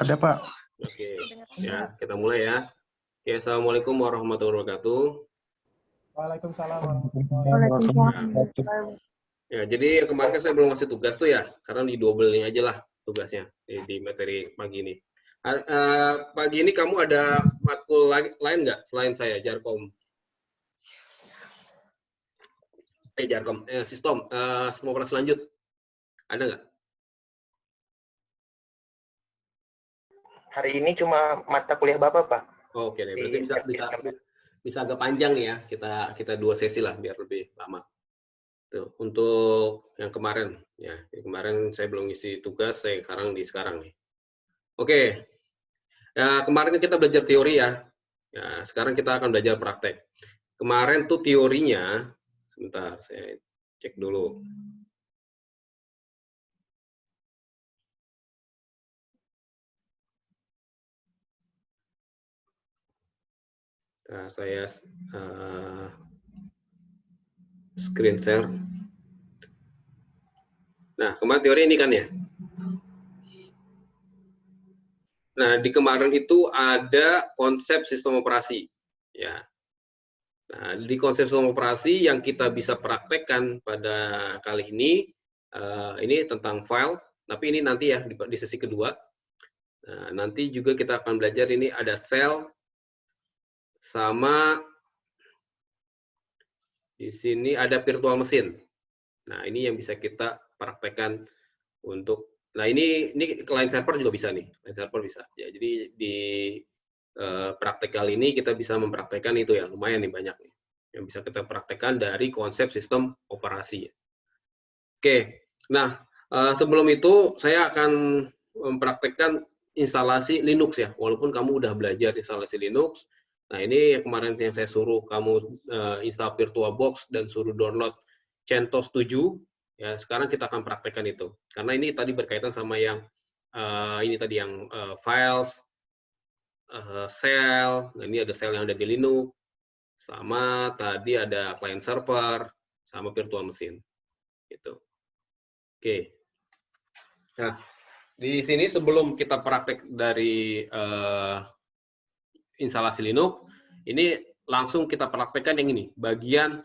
Ada, Pak. Oke, ya kita mulai ya. Oke, assalamualaikum warahmatullahi wabarakatuh. Waalaikumsalam warahmatullahi wabarakatuh. Ya, jadi kemarin kan saya belum ngasih tugas tuh ya, karena di double-nya aja lah tugasnya di materi pagi ini. Pagi ini kamu ada matkul lain nggak selain saya, Jarkom? Sistem operasi lanjut. Ada nggak? Hari ini cuma mata kuliah Bapak, Pak. Oke deh, berarti bisa agak panjang nih ya. Kita 2 sesi lah biar lebih lama. Tuh, untuk yang kemarin ya, kemarin saya belum isi tugas, saya sekarang nih. Oke. Ya, kemarin kita belajar teori ya. Ya, sekarang kita akan belajar praktek. Kemarin tuh teorinya, sebentar saya cek dulu. Nah, saya screen share. Nah, kemarin teori ini kan ya. Nah, di kemarin itu ada konsep sistem operasi. Ya. Nah, di konsep sistem operasi yang kita bisa praktekkan pada kali ini tentang file, tapi ini nanti ya di sesi kedua. Nah, nanti juga kita akan belajar ini ada sel, sama di sini ada virtual mesin. Nah, ini yang bisa kita praktekkan untuk, nah ini client server juga bisa nih, client server bisa. Ya, jadi di praktek kali ini kita bisa mempraktekkan itu ya, lumayan nih banyak nih yang bisa kita praktekkan dari konsep sistem operasi. Oke, nah sebelum itu saya akan mempraktekkan instalasi Linux ya, walaupun kamu udah belajar instalasi Linux. Nah, ini kemarin yang saya suruh kamu install VirtualBox dan suruh download CentOS 7, ya sekarang kita akan praktekkan itu. Karena ini tadi berkaitan sama yang files, shell, nah ini ada shell yang ada di Linux, sama tadi ada client server, sama virtual machine. Gitu. Oke. Nah, di sini sebelum kita praktek dari instalasi Linux, ini langsung kita praktekkan yang ini, bagian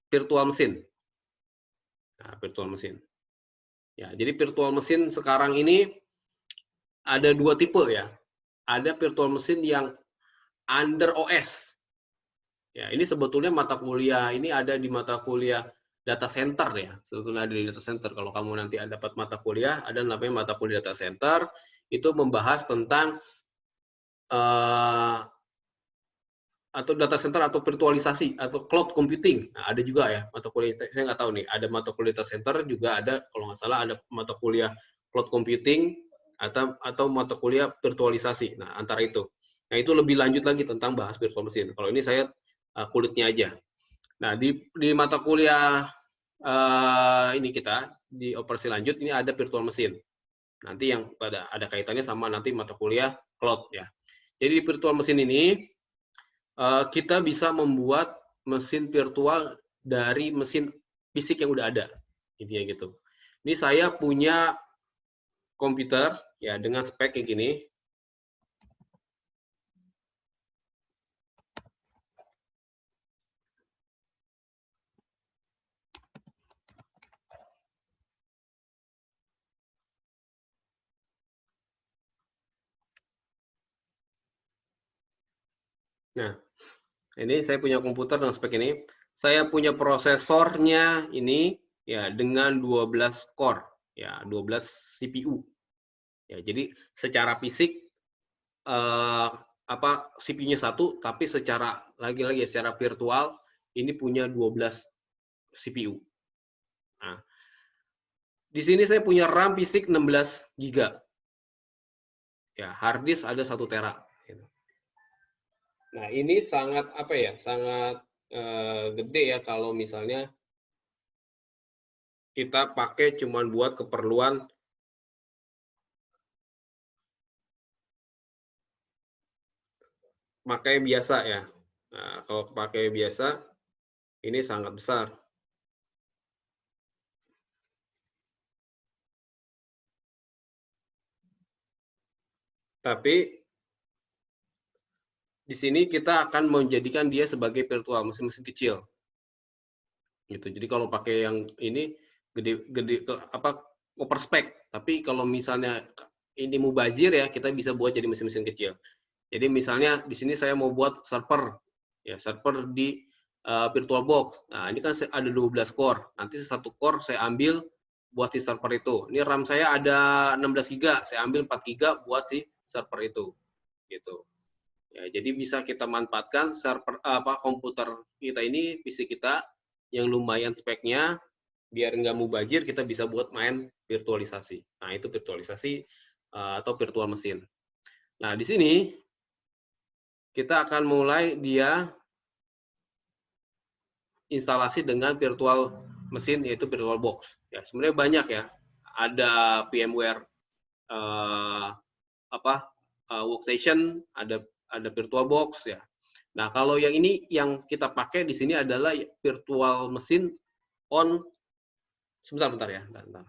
virtual machine. Nah, virtual machine. Ya, jadi virtual machine sekarang ini ada 2 tipe ya. Ada virtual machine yang under OS. Ya, ini sebetulnya mata kuliah ini ada di mata kuliah data center ya. Sebetulnya ada di data center. Kalau kamu nanti dapat mata kuliah, ada namanya mata kuliah data center, itu membahas tentang atau data center atau virtualisasi atau cloud computing. Nah, ada juga ya mata kuliah, saya nggak tahu nih, ada mata kuliah data center juga ada, kalau nggak salah ada mata kuliah cloud computing atau mata kuliah virtualisasi. Nah, antara itu. Nah, itu lebih lanjut lagi tentang bahas virtual machine. Kalau ini saya kulitnya aja. Nah, di mata kuliah ini kita di operasi lanjut ini ada virtual machine. Nanti yang ada kaitannya sama nanti mata kuliah cloud ya. Jadi di virtual machine ini kita bisa membuat mesin virtual dari mesin fisik yang udah ada, intinya gitu. Ini saya punya komputer ya dengan spek kayak gini. Nah, ini saya punya komputer dengan spek ini. Saya punya prosesornya ini ya dengan 12 core, ya 12 CPU. Ya, jadi secara fisik CPU-nya 1, tapi secara lagi-lagi secara virtual ini punya 12 CPU. Nah, di sini saya punya RAM fisik 16 GB. Ya, hard disk ada 1 tera. Nah, ini sangat sangat gede ya kalau misalnya kita pakai cuman buat keperluan pakai biasa ya. Nah, kalau pakai biasa ini sangat besar. Tapi di sini kita akan menjadikan dia sebagai virtual mesin-mesin kecil. Gitu. Jadi kalau pakai yang ini gede copper spec. Tapi kalau misalnya ini mubazir ya, kita bisa buat jadi mesin-mesin kecil. Jadi misalnya di sini saya mau buat server, ya server di VirtualBox. Nah ini kan ada 12 core. Nanti satu core saya ambil buat si server itu. Ini RAM saya ada 16 GB, saya ambil 4 GB buat si server itu. Gitu. Ya, jadi bisa kita manfaatkan server komputer kita ini, PC kita yang lumayan speknya, biar nggak mubazir, kita bisa buat main virtualisasi. Nah itu virtualisasi atau virtual mesin. Nah di sini kita akan mulai dia instalasi dengan virtual mesin, yaitu VirtualBox. Ya sebenarnya banyak ya, ada VMware workstation, ada VirtualBox ya. Nah, kalau yang ini yang kita pakai di sini adalah virtual mesin on. Sebentar ya, bentar.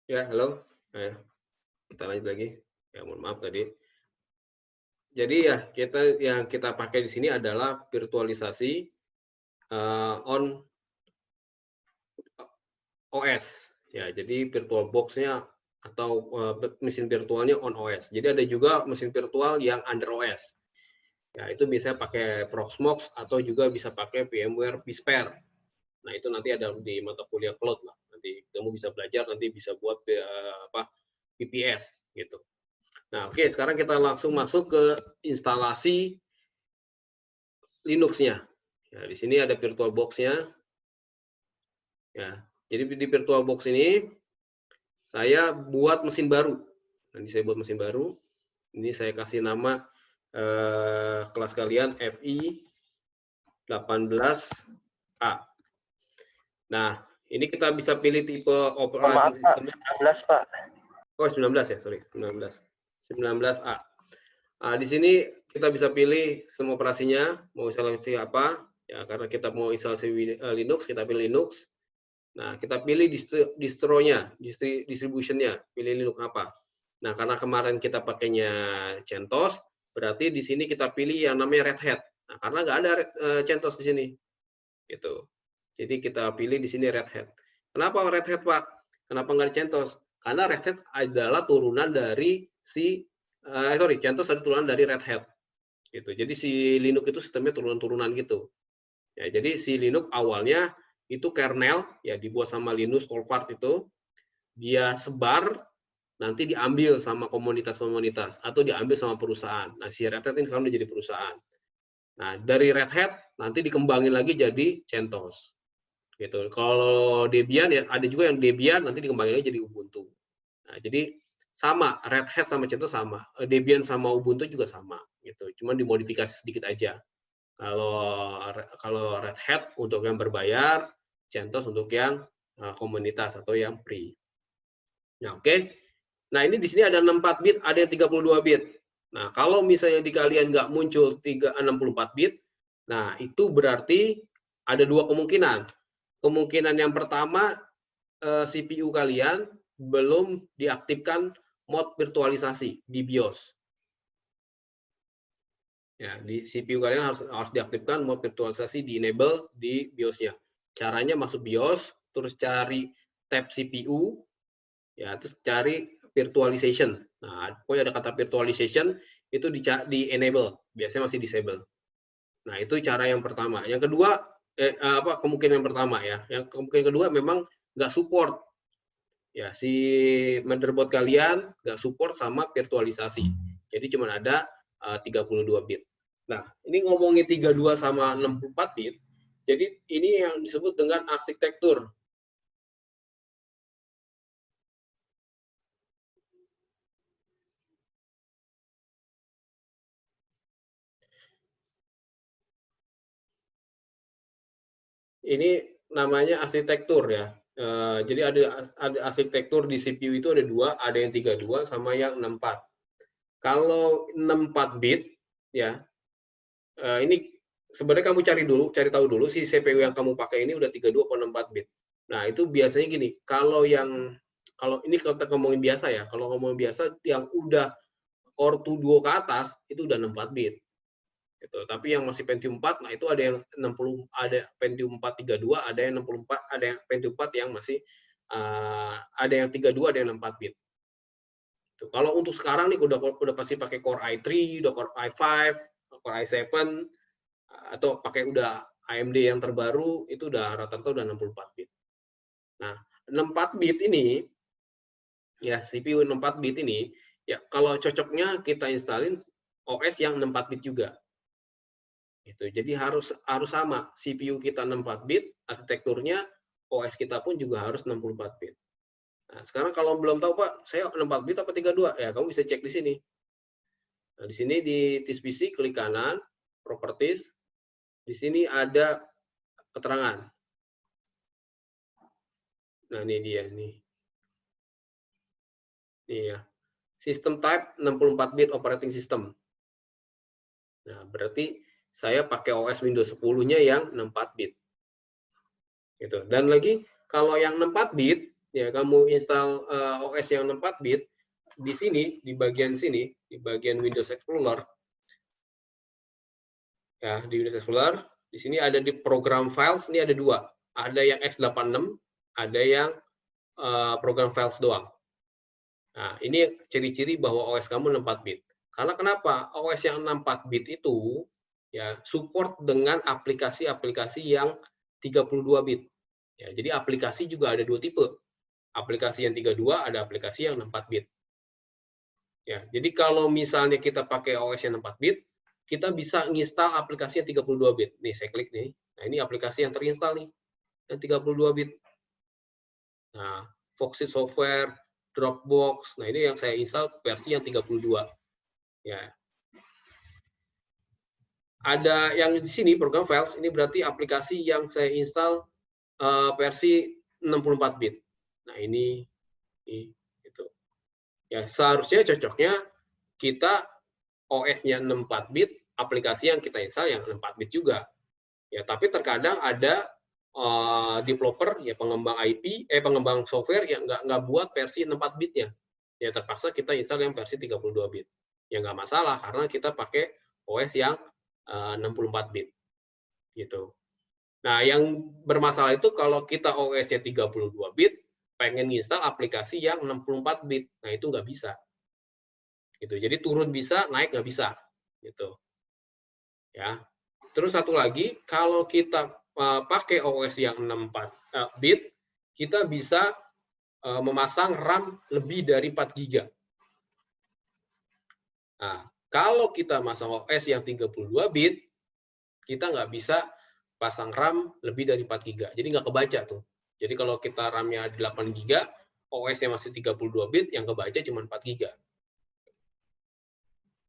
Ya, halo. Kita lanjut lagi. Ya, mohon maaf tadi. Jadi ya, yang kita pakai di sini adalah virtualisasi on OS. Ya, jadi virtual box-nya atau mesin virtualnya on OS. Jadi ada juga mesin virtual yang under OS. Ya, itu bisa pakai Proxmox atau juga bisa pakai VMware vSphere. Nah, itu nanti ada di mata kuliah cloud lah. Nanti kamu bisa belajar, nanti bisa buat VPS gitu. Nah, oke, sekarang kita langsung masuk ke instalasi Linux-nya. Ya, di sini ada virtual box-nya. Ya, jadi di virtual box ini saya buat mesin baru. Nanti saya buat mesin baru. Ini saya kasih nama kelas kalian FI 18A. Nah, ini kita bisa pilih tipe Maaf operating Pak, system. 19 Pak. Oh, 19 ya, sorry, 19. 19A. Nah, di sini kita bisa pilih sistem operasinya, mau instalasi apa. Ya, karena kita mau instalasi Linux, kita pilih Linux. Nah, kita pilih distronya, distributionnya, pilih Linux apa. Nah, karena kemarin kita pakainya CentOS, berarti di sini kita pilih yang namanya Red Hat. Nah, karena nggak ada CentOS di sini. Gitu. Jadi kita pilih di sini Red Hat. Kenapa Red Hat, Pak? Kenapa nggak CentOS? Karena Red Hat adalah turunan dari CentOS adalah turunan dari Red Hat. Gitu. Jadi si Linux itu sistemnya turunan-turunan gitu. Ya, jadi si Linux awalnya itu kernel ya dibuat sama Linus Torvalds itu, dia sebar nanti diambil sama komunitas-komunitas atau diambil sama perusahaan. Nah, si Red Hat ini sekarang udah jadi perusahaan. Nah, dari Red Hat nanti dikembangin lagi jadi CentOS. Gitu. Kalau Debian ya ada juga yang Debian nanti dikembangin lagi jadi Ubuntu. Nah, jadi sama Red Hat sama CentOS sama. Debian sama Ubuntu juga sama gitu. Cuman dimodifikasi sedikit aja. Kalau Red Hat untuk yang berbayar, CentOS untuk yang komunitas atau yang free. Nah, oke. Nah, ini di sini ada 64 bit, ada yang 32 bit. Nah, kalau misalnya di kalian nggak muncul 64 bit, nah itu berarti ada dua kemungkinan. Kemungkinan yang pertama, CPU kalian belum diaktifkan mode virtualisasi di BIOS. Ya, di CPU kalian harus diaktifkan mode virtualisasi di enable di BIOS-nya. Caranya masuk BIOS, terus cari tab CPU, ya, terus cari virtualization. Nah, pokoknya ada kata virtualization itu di enable, biasanya masih disable. Nah, itu cara yang pertama. Yang kedua, kemungkinan yang pertama ya. Yang kemungkinan kedua memang nggak support. Ya, si motherboard kalian nggak support sama virtualisasi. Jadi cuma ada 32 bit. Nah, ini ngomongin 32 sama 64 bit. Jadi ini yang disebut dengan arsitektur. Ini namanya arsitektur ya. Jadi ada arsitektur di CPU itu ada dua, ada yang 32 sama yang 64. Kalau 64 bit ya, ini sebenarnya kamu cari tahu dulu si CPU yang kamu pakai ini udah 32 atau 64 bit. Nah, itu biasanya gini, kalau ini kalau kita ngomongin biasa ya, kalau ngomongin biasa yang udah Core 2 Duo ke atas itu udah 64 bit. Gitu. Tapi yang masih Pentium 4, nah itu ada yang 60, ada Pentium 4 32, ada yang 64, ada yang Pentium 4 yang masih ada yang 32, ada yang 64 bit. Tuh, kalau untuk sekarang nih udah pasti pakai Core i3, udah Core i5, Core i7 atau pakai udah AMD yang terbaru itu udah rata-rata udah 64 bit. Nah, 64 bit ini ya CPU 64 bit ini ya kalau cocoknya kita instalin OS yang 64 bit juga. Gitu. Jadi harus sama CPU kita 64 bit, arsitekturnya OS kita pun juga harus 64 bit. Nah, sekarang kalau belum tahu Pak, saya 64 bit apa 32? Ya, kamu bisa cek di sini. Nah, di sini di TISPC klik kanan, properties. Di sini ada keterangan. Nah, ini dia nih. Nih ya. System type 64 bit operating system. Nah, berarti saya pakai OS Windows 10-nya yang 64 bit. Gitu. Dan lagi kalau yang 64 bit ya kamu install OS yang 64 bit, di sini, di bagian sini, di bagian Windows Explorer, ya di Windows Explorer, di sini ada di program files, ini ada dua. Ada yang x86, ada yang program files doang. Nah, ini ciri-ciri bahwa OS kamu 64 bit. Karena kenapa? OS yang 64 bit itu ya support dengan aplikasi-aplikasi yang 32 bit. Ya, jadi aplikasi juga ada dua tipe. Aplikasi yang 32, ada aplikasi yang 64 bit. Ya, jadi kalau misalnya kita pakai OS yang 64 bit, kita bisa nginstal aplikasi yang 32 bit. Nih, saya klik nih. Nah, ini aplikasi yang terinstall nih, yang 32 bit. Nah, Foxy Software, Dropbox. Nah, ini yang saya install versi yang 32. Ya. Ada yang di sini program files, ini berarti aplikasi yang saya install versi 64 bit. Nah, ini itu. Ya, seharusnya cocoknya kita OS-nya 64 bit, aplikasi yang kita install yang 64 bit juga. Ya, tapi terkadang ada developer ya pengembang pengembang software yang nggak buat versi 64 bitnya. Ya terpaksa kita install yang versi 32 bit. Ya nggak masalah karena kita pakai OS yang 64 bit. Gitu. Nah, yang bermasalah itu kalau kita OS-nya 32 bit, pengen install aplikasi yang 64 bit. Nah, itu nggak bisa. Gitu. Jadi turun bisa, naik nggak bisa. Gitu. Ya. Terus satu lagi, kalau kita pakai OS yang 64 bit, kita bisa memasang RAM lebih dari 4 GB. Nah, kalau kita masang OS yang 32 bit, kita nggak bisa pasang RAM lebih dari 4 GB. Jadi nggak kebaca tuh. Jadi kalau kita RAM-nya 8 GB, OS-nya masih 32 bit, yang kebaca cuma 4 GB.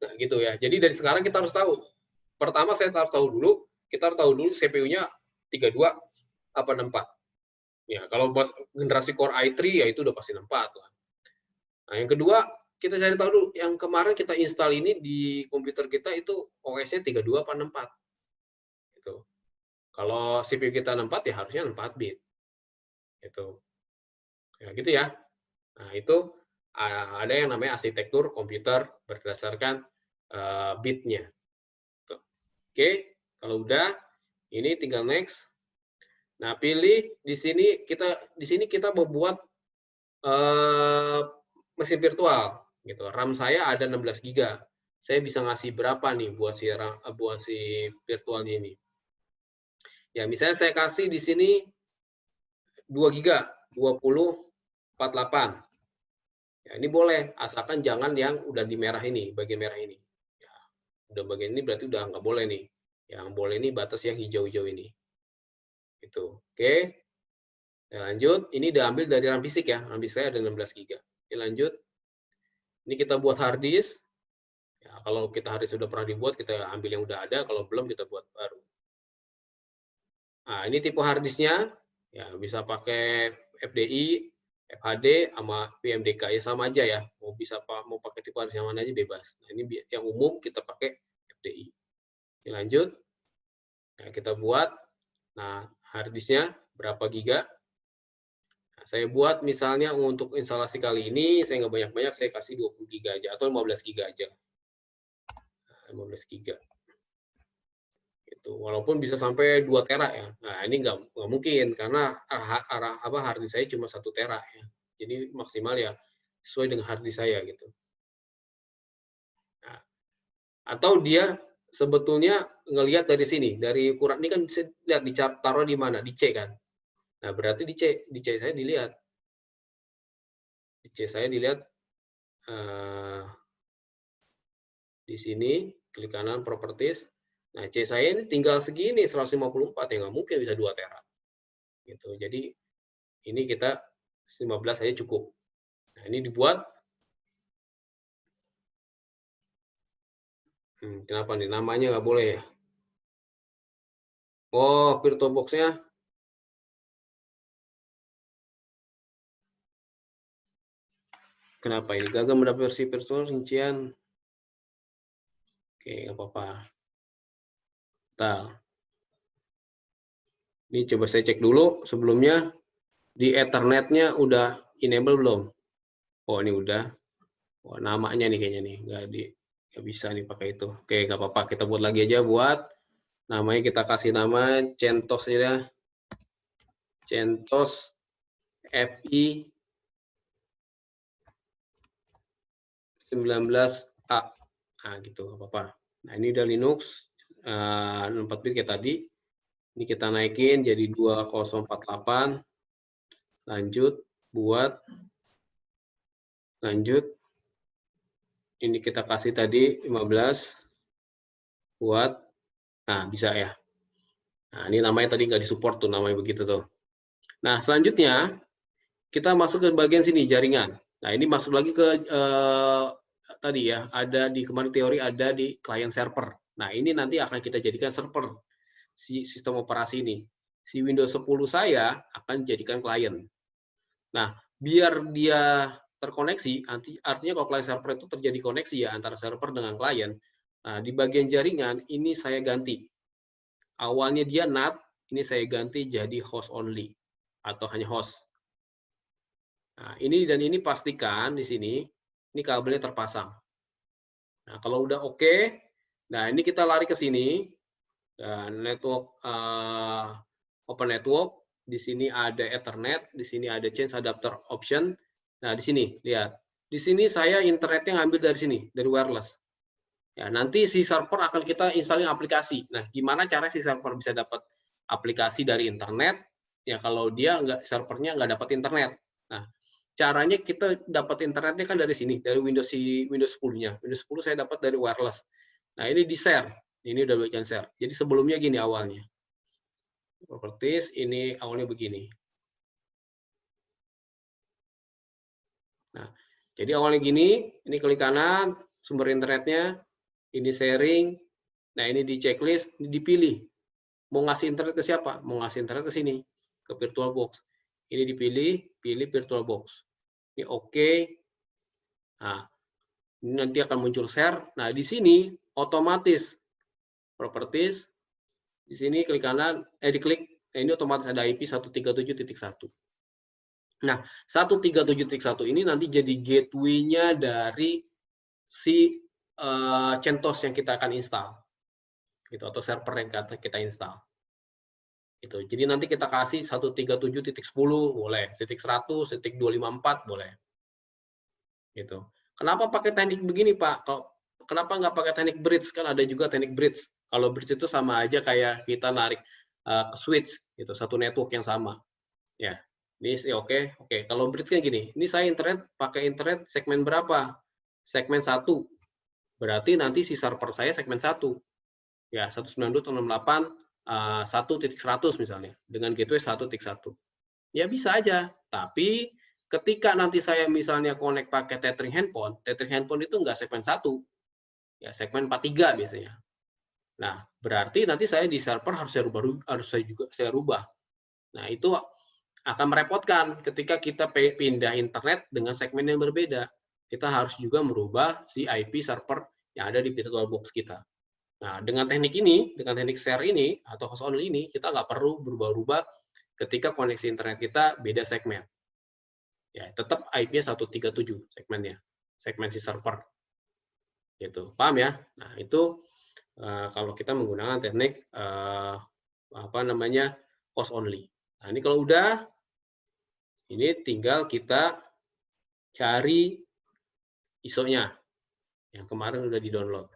Nah, gitu ya. Jadi dari sekarang kita harus tahu. Pertama saya harus tahu dulu, kita harus tahu dulu CPU-nya 32 apa 64. Ya, kalau generasi Core i3 ya itu udah pasti 64 lah. Nah, yang kedua, kita cari tahu dulu yang kemarin kita install ini di komputer kita itu OS-nya 32 apa 64. Gitu. Kalau CPU kita 64 ya harusnya 64 bit. Gitu. Ya, gitu ya. Nah, itu ada yang namanya arsitektur komputer berdasarkan bitnya. Oke, kalau udah ini tinggal next. Nah, pilih di sini kita membuat mesin virtual gitu. RAM saya ada 16 GB. Saya bisa ngasih berapa nih buat si virtualnya ini? Ya, misalnya saya kasih di sini 2 GB, 2048. Ya, ini boleh, asalkan jangan yang udah di merah ini, bagian merah ini. Ya, udah bagian ini berarti udah nggak boleh nih. Yang boleh ini batas yang hijau-hijau ini. Gitu. Oke. Ya, lanjut. Ini diambil dari RAM fisik ya. RAM fisik saya ada 16 GB. Oke, lanjut. Ini kita buat hard disk. Ya, kalau kita hard disk sudah pernah dibuat, kita ambil yang udah ada. Kalau belum, kita buat baru. Nah, ini tipe hard disknya. Ya, bisa pakai FDI, FHD, sama PMDK. Ya, sama aja ya. Mau pakai tipe hard disk yang mana aja bebas. Nah, ini yang umum kita pakai FDI. Oke, lanjut. Nah, kita buat. Nah, hard disknya berapa giga? Nah, saya buat misalnya untuk instalasi kali ini, saya nggak banyak-banyak, saya kasih 20 GB aja, atau 15 GB aja. Nah, 15 GB. Gitu. Walaupun bisa sampai 2 tera ya. Nah, ini nggak mungkin, karena hard disk saya cuma 1 tera ya. Jadi maksimal ya sesuai dengan hard disk saya gitu. Nah, atau dia sebetulnya ngelihat dari sini, dari ukuran ini kan lihat ditaruh di mana, di C kan. Nah, berarti di C saya dilihat. Di C saya dilihat di sini, klik kanan properties. Nah, C saya ini tinggal segini 154 ya nggak mungkin bisa 2 tera. Gitu. Jadi ini kita 15 saja cukup. Nah, ini dibuat. Kenapa nih namanya nggak boleh ya? Oh, VirtualBox-nya kenapa ini gagal mendapat versi virtual rincian? Oke, nggak apa-apa. Nah, ini coba saya cek dulu sebelumnya di Ethernet-nya udah enable belum? Oh, ini udah. Oh, namanya nih kayaknya nih, nggak bisa nih pakai itu. Oke, nggak apa-apa. Kita buat lagi aja buat namanya, kita kasih nama CentOS ya. CentOS FI 19A. Nah, gitu, nggak apa-apa. Nah, ini udah Linux 64 bit kayak tadi. Ini kita naikin jadi 2048. Lanjut, lanjut. Ini kita kasih tadi 15 buat, nah bisa ya. Nah, ini namanya tadi nggak disupport tuh, namanya begitu tuh. Nah, selanjutnya kita masuk ke bagian sini, jaringan. Nah, ini masuk lagi ke tadi ya, ada di kemarin teori ada di client server. Nah, ini nanti akan kita jadikan server si sistem operasi ini. Si Windows 10 saya akan jadikan klien. Nah, biar dia terkoneksi, artinya kalau client server itu terjadi koneksi ya antara server dengan klien. Nah, di bagian jaringan ini saya ganti. Awalnya dia NAT, ini saya ganti jadi host only atau hanya host. Nah, ini dan ini pastikan di sini ini kabelnya terpasang. Nah, kalau udah oke, nah ini kita lari ke sini, network open network. Di sini ada Ethernet, di sini ada change adapter option. Nah, di sini lihat, di sini saya internetnya ngambil dari sini, dari wireless. Ya, nanti si server akan kita instalin aplikasi. Nah, gimana cara si server bisa dapat aplikasi dari internet? Ya, kalau dia servernya nggak dapat internet. Nah, caranya kita dapat internetnya kan dari sini, dari Windows 10-nya. Windows 10 saya dapat dari wireless. Nah, ini di-share. Ini udah bagian share. Jadi sebelumnya gini awalnya. Properties, ini awalnya begini. Nah, jadi awalnya gini, ini klik kanan, sumber internetnya, ini sharing, nah ini di checklist, ini dipilih. Mau ngasih internet ke siapa? Mau ngasih internet ke sini, ke VirtualBox. Ini dipilih, pilih VirtualBox. Ini oke. Nah, ini nanti akan muncul share. Nah, di sini otomatis properties, di sini klik kanan, diklik, nah ini otomatis ada IP 137.1. Nah, 137.1 ini nanti jadi gateway-nya dari si CentOS yang kita akan install, gitu, atau server yang kita install. Gitu. Jadi nanti kita kasih 137.10 boleh, 100, 254 boleh. Gitu. Kenapa pakai teknik begini, Pak? Kenapa nggak pakai teknik bridge? Kan ada juga teknik bridge. Kalau bridge itu sama aja kayak kita narik ke switch, gitu, satu network yang sama. Ya, ini sih oke. Kalau bridge kan gini, ini saya pakai internet segmen berapa? Segmen 1. Berarti nanti si server saya segmen 1. Ya, 192.168.1.100 misalnya, dengan gateway 1.1. Ya bisa aja, tapi ketika nanti saya misalnya connect pakai tethering handphone itu nggak segmen 1, ya segmen 43 biasanya. Nah, berarti nanti saya di server harus saya rubah. Nah, itu akan merepotkan ketika kita pindah internet dengan segmen yang berbeda. Kita harus juga merubah si IP server yang ada di VirtualBox kita. Nah, dengan teknik ini, dengan teknik share ini, atau host only ini, kita nggak perlu berubah-ubah ketika koneksi internet kita beda segmen. Ya, tetap IP-nya 137 segmennya, segmen si server. Gitu. Paham ya? Nah, itu kalau kita menggunakan teknik host only. Nah, ini kalau udah, ini tinggal kita cari ISO-nya yang kemarin udah di-download.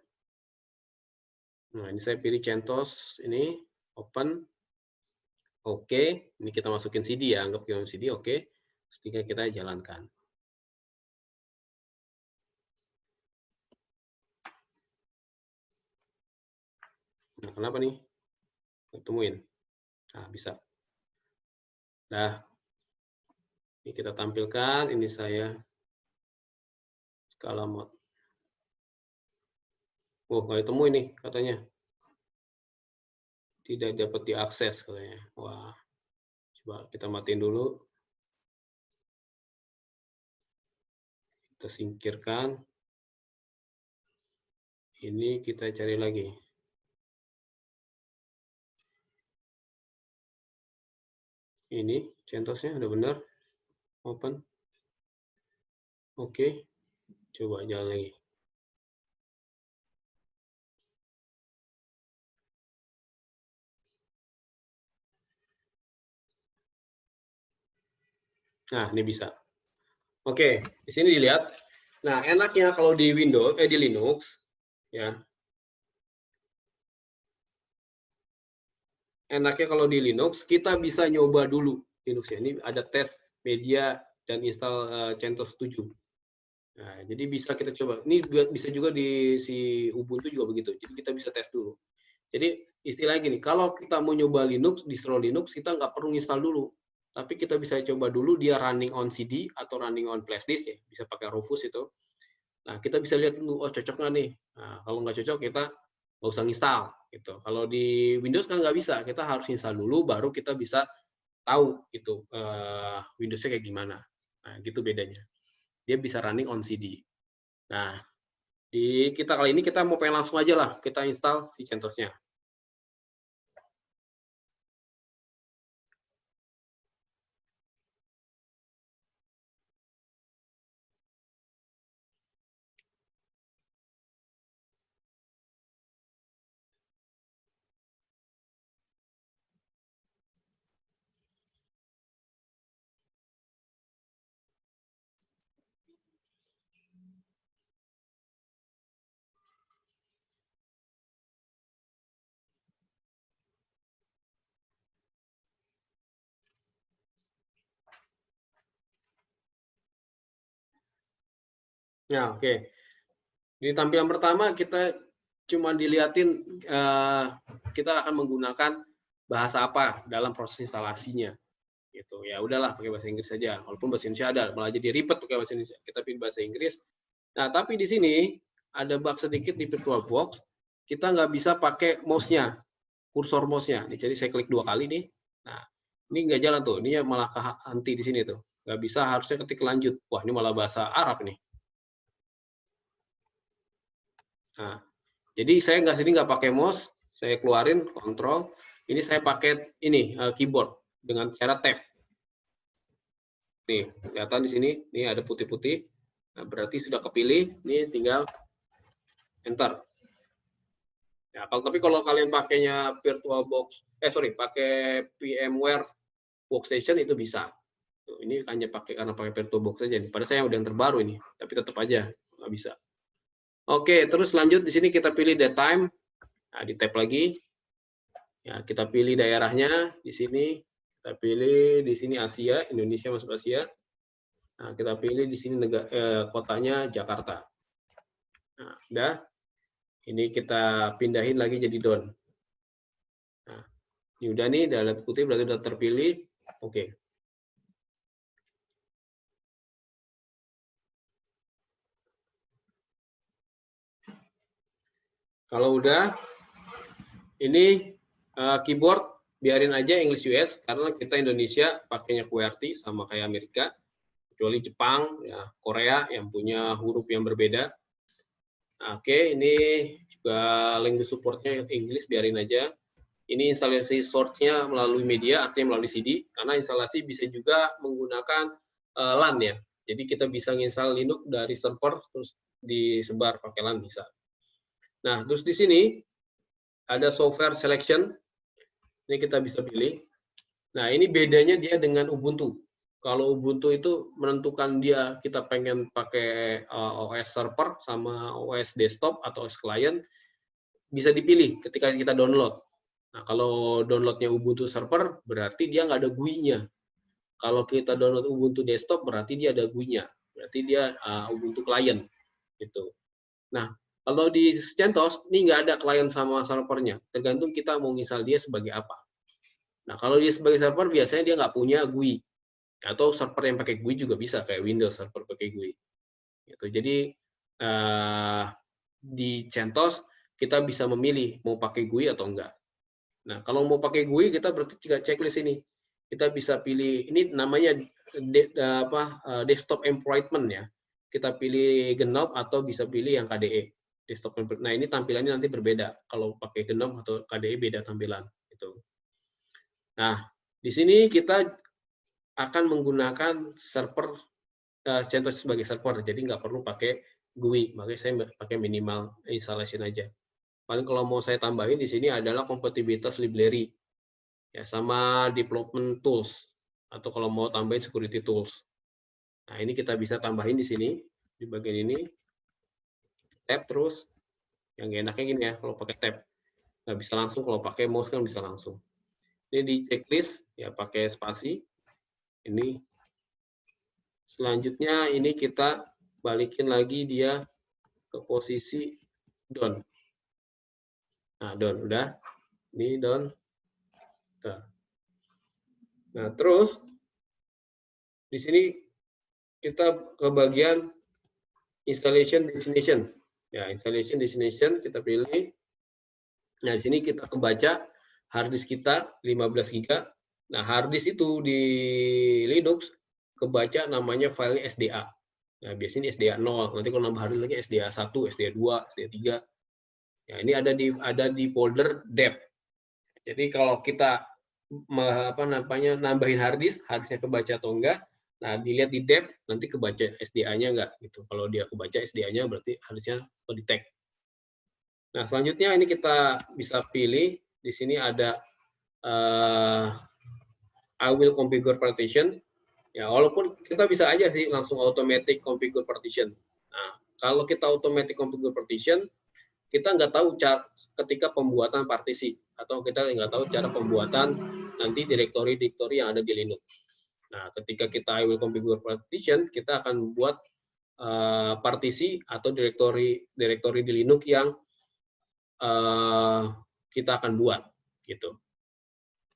Nah, ini saya pilih CentOS ini, open. Oke, ini kita masukin CD ya, anggap kita CD, oke. Terus tinggal kita jalankan. Nah, kenapa nih? Temuin. Nah, bisa. Nah, ini kita tampilkan, ini saya skala mode. Oh, nggak ditemuin nih katanya. Tidak dapat diakses katanya. Wah, coba kita matiin dulu. Kita singkirkan. Ini kita cari lagi. Ini CentOS-nya udah benar. Open. Oke, coba jalan lagi. Nah, ini bisa. Oke, di sini dilihat. Nah, enaknya kalau di Windows, di Linux, ya. Enaknya kalau di Linux, kita bisa nyoba dulu Linux. Ini ada tes media dan install CentOS 7. Nah, jadi bisa kita coba. Ini bisa juga di si Ubuntu juga begitu. Jadi kita bisa tes dulu. Jadi istilahnya gini, kalau kita mau nyoba Linux, distro Linux, kita nggak perlu install dulu. Tapi kita bisa coba dulu dia running on CD atau running on flash disk ya. Bisa pakai Rufus itu. Nah, kita bisa lihat dulu, oh cocok nggak nih? Nah, kalau nggak cocok, kita nggak usah install. Gitu. Kalau di Windows kan nggak bisa, kita harus install dulu, baru kita bisa tahu gitu Windows-nya kayak gimana. Nah, gitu bedanya. Dia bisa running on CD. Nah, di kita kali ini kita mau pengen langsung aja lah, kita install si CentOS-nya. Nah, oke. Di tampilan pertama kita cuma diliatin kita akan menggunakan bahasa apa dalam proses instalasinya. Gitu. Ya udahlah pakai bahasa Inggris saja. Walaupun bahasa Indonesia ada, malah jadi ribet pakai bahasa Indonesia. Kita pilih bahasa Inggris. Nah, tapi di sini ada bug sedikit di VirtualBox. Kita nggak bisa pakai mouse-nya, kursor mouse-nya. Jadi saya klik 2 kali nih. Nah, ini nggak jalan tuh. Ini malah kehenti di sini tuh. Nggak bisa, harusnya ketik lanjut. Wah, ini malah bahasa Arab nih. Nah, jadi saya nggak pakai mouse, saya keluarin kontrol. Ini saya pakai ini keyboard dengan cara tap. Nih, kelihatan di sini, nih ada putih-putih. Nah, berarti sudah kepilih, nih tinggal enter. Ya, kalau kalian pakainya VirtualBox, pakai VMware Workstation itu bisa. Ini hanya karena pakai VirtualBox saja. Pada saya udah yang terbaru ini, tapi tetap aja nggak bisa. Oke, terus lanjut di sini kita pilih datetime. Nah, di tab lagi. Ya, kita pilih daerahnya di sini. Kita pilih di sini Asia, Indonesia masuk Asia. Nah, kita pilih di sini kotanya Jakarta. Nah, udah. Ini kita pindahin lagi jadi Don. Nah, ini udah nih, dalam putih berarti udah terpilih. Oke. Kalau udah, ini keyboard biarin aja English US karena kita Indonesia pakainya QWERTY sama kayak Amerika. Kecuali Jepang, ya Korea yang punya huruf yang berbeda. Oke, ini juga language support-nya Inggris, biarin aja. Ini instalasi source-nya melalui media, artinya melalui CD, karena instalasi bisa juga menggunakan LAN ya. Jadi kita bisa nginstal Linux dari server, terus disebar pakai LAN bisa. Nah, terus di sini ada software selection, ini kita bisa pilih. Nah, ini bedanya dia dengan Ubuntu. Kalau Ubuntu itu menentukan dia kita pengen pakai OS server sama OS desktop atau OS client, bisa dipilih ketika kita download. Nah, kalau downloadnya Ubuntu server, berarti dia nggak ada GUI-nya. Kalau kita download Ubuntu desktop, berarti dia ada GUI-nya. Berarti dia Ubuntu client. Gitu. Nah, kalau di CentOS, ini nggak ada client sama servernya. Tergantung kita mau nginstal dia sebagai apa. Nah, kalau dia sebagai server, biasanya dia nggak punya GUI. Atau server yang pakai GUI juga bisa, kayak Windows server pakai GUI. Gitu. Jadi, di CentOS, kita bisa memilih mau pakai GUI atau enggak. Nah, kalau mau pakai GUI, kita berarti checklist ini. Kita bisa pilih, ini namanya desktop environment ya. Kita pilih GNOME atau bisa pilih yang KDE. Desktop environment. Nah, ini tampilannya nanti berbeda. Kalau pakai GNOME atau KDE beda tampilan. Gitu. Nah, di sini kita akan menggunakan server CentOS sebagai server, jadi nggak perlu pakai GUI, makanya saya pakai minimal installation aja. Paling kalau mau saya tambahin di sini adalah kompatibilitas library, ya sama development tools, atau kalau mau tambahin security tools. Nah ini kita bisa tambahin di sini, di bagian ini, tab terus, yang enaknya gini ya, kalau pakai tab, nggak bisa langsung, kalau pakai mouse kan bisa langsung. Ini di checklist, ya pakai spasi, ini. Selanjutnya ini kita balikin lagi dia ke posisi down. Nah, down udah. Ini down. Nah, terus di sini kita ke bagian installation destination. Ya, installation destination kita pilih. Nah, di sini kita kebaca hard disk kita 15 GB. Nah, hard disk itu di Linux kebaca namanya filenya SDA. Nah, biasanya SDA 0. Nanti kalau nambah hard disk lagi SDA 1, SDA 2, SDA 3. Ya, ini ada di folder dep. Jadi kalau kita nambahin hard disknya kebaca atau enggak, nah dilihat di dep, nanti kebaca SDA-nya enggak gitu. Kalau dia kebaca SDA-nya berarti hard disknya detect. Nah, selanjutnya ini kita bisa pilih di sini ada I will configure partition. Ya, walaupun kita bisa aja sih langsung automatic configure partition. Nah, kalau kita automatic configure partition, kita nggak tahu ketika pembuatan partisi, atau kita nggak tahu cara pembuatan nanti direktori-direktori yang ada di Linux. Nah, ketika kita I will configure partition, kita akan buat partisi atau direktori di Linux yang kita akan buat, gitu.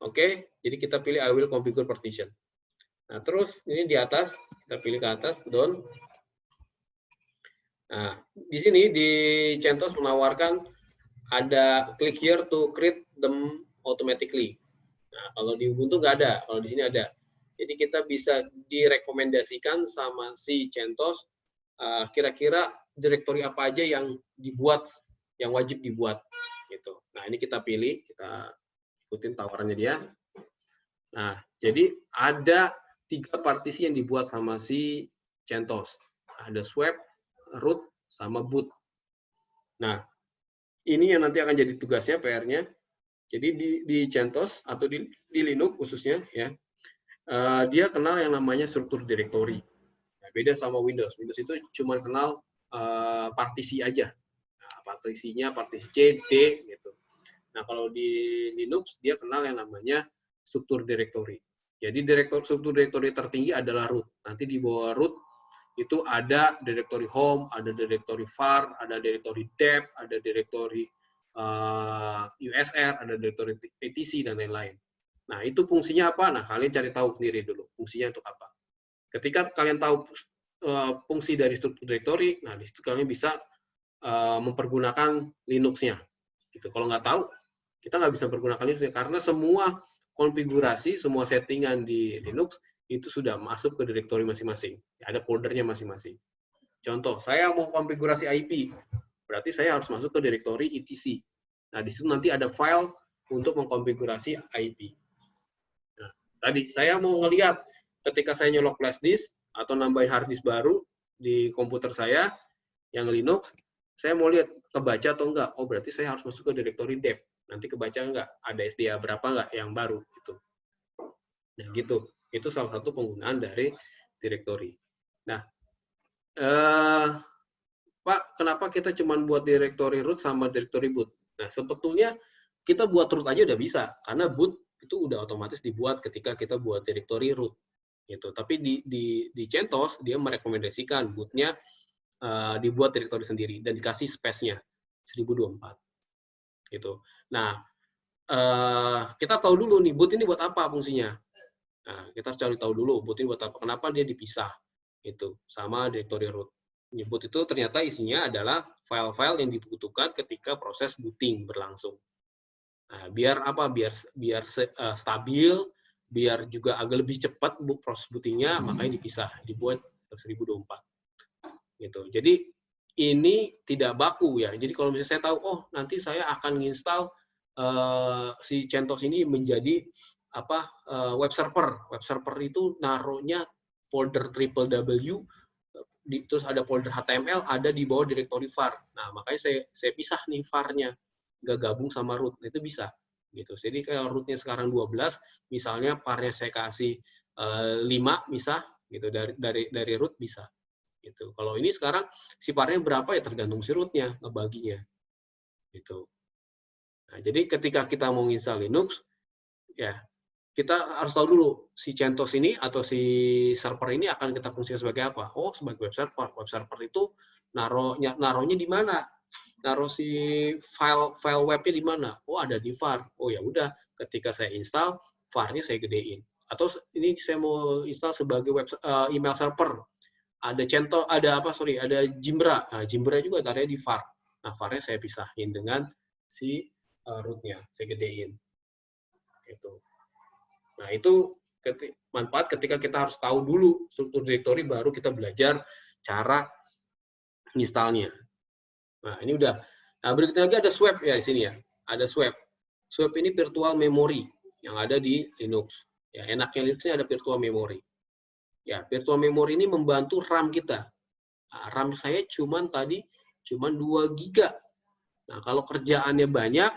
Oke, jadi kita pilih I will configure partition. Nah, terus ini di atas, kita pilih ke atas, down. Nah, di sini di CentOS menawarkan ada click here to create them automatically. Nah, kalau di Ubuntu nggak ada, kalau di sini ada. Jadi kita bisa direkomendasikan sama si CentOS kira-kira direktori apa aja yang dibuat, yang wajib dibuat, gitu. Nah, ini kita pilih, kita ikutin tawarannya dia. Nah, jadi ada 3 partisi yang dibuat sama si CentOS. Ada swap, root, sama boot. Nah, ini yang nanti akan jadi tugasnya, PR-nya. Jadi di CentOS atau di Linux khususnya, ya, dia kenal yang namanya struktur direktori. Nah, beda sama Windows. Windows itu cuma kenal partisi aja. Nah, partisinya partisi C, D, gitu. Nah, kalau di Linux dia kenal yang namanya struktur direktori. Jadi struktur direktori tertinggi adalah root. Nanti di bawah root itu ada direktori home, ada direktori var, ada direktori dep, ada direktori USR, ada direktori etc, dan lain-lain. Nah, itu fungsinya apa? Nah, kalian cari tahu sendiri dulu, fungsinya untuk apa. Ketika kalian tahu fungsi dari struktur direktori, nah, di situ kalian bisa mempergunakan Linux-nya. Gitu. Kalau nggak tahu, kita nggak bisa mempergunakan Linux karena semua konfigurasi, semua settingan di Linux itu sudah masuk ke direktori masing-masing. Ada foldernya masing-masing. Contoh, saya mau konfigurasi IP, berarti saya harus masuk ke direktori etc. Nah, di situ nanti ada file untuk mengkonfigurasi IP. Nah, tadi saya mau ngelihat ketika saya nyolok flash disk atau nambahin hard disk baru di komputer saya yang Linux, saya mau lihat kebaca atau enggak. Oh, berarti saya harus masuk ke direktori dep. Nanti kebaca enggak? Ada SDA berapa enggak yang baru gitu. Nah, gitu. Itu salah satu penggunaan dari direktori. Nah, Pak, kenapa kita cuma buat direktori root sama direktori boot? Nah, sebetulnya kita buat root aja udah bisa, karena boot itu udah otomatis dibuat ketika kita buat direktori root. Gitu. Tapi di CentOS, dia merekomendasikan bootnya dibuat direktori sendiri dan dikasih space-nya 1024. Gitu. Nah, kita tahu dulu nih boot ini buat apa fungsinya. Nah, kita harus cari tahu dulu boot ini buat apa. Kenapa dia dipisah itu sama direktori root. Boot itu ternyata isinya adalah file-file yang dibutuhkan ketika proses booting berlangsung. Nah, biar apa? Biar stabil, biar juga agak lebih cepat proses bootingnya, makanya dipisah, dibuat 1024. Gitu. Jadi ini tidak baku ya. Jadi kalau misalnya saya tahu, oh nanti saya akan menginstal si CentOS ini menjadi web server. Web server itu naruhnya folder www terus ada folder HTML, ada di bawah directory var. Nah, makanya saya pisah nih var-nya, nggak gabung sama root. Itu bisa. Gitu. Jadi kalau root-nya sekarang 12, misalnya var-nya saya kasih 5 bisa, gitu, dari root bisa. Gitu. Kalau ini sekarang si var-nya berapa ya tergantung si root-nya, ngebaginya. Gitu. Nah, jadi ketika kita mau install Linux, ya kita harus tahu dulu si CentOS ini atau si server ini akan kita fungsikan sebagai apa. Oh, sebagai web server. Web server itu naruhnya di mana? Naruh si file webnya di mana? Oh, ada di var. Oh, ya udah, ketika saya install, var-nya saya gedein. Atau ini saya mau install sebagai email server. Ada ada Jimbra. Nah, Jimbra juga taruhnya di var. Nah, var-nya saya pisahin dengan si root-nya, saya gedein. Itu. Nah, itu manfaat ketika kita harus tahu dulu struktur directory, baru kita belajar cara installnya. Nah, ini udah. Nah, berikutnya lagi ada swap ya di sini ya. Ada swap. Swap ini virtual memory yang ada di Linux. Ya, enaknya Linux ini ada virtual memory. Ya, virtual memory ini membantu RAM kita. Nah, RAM saya cuman 2 GB. Nah, kalau kerjaannya banyak,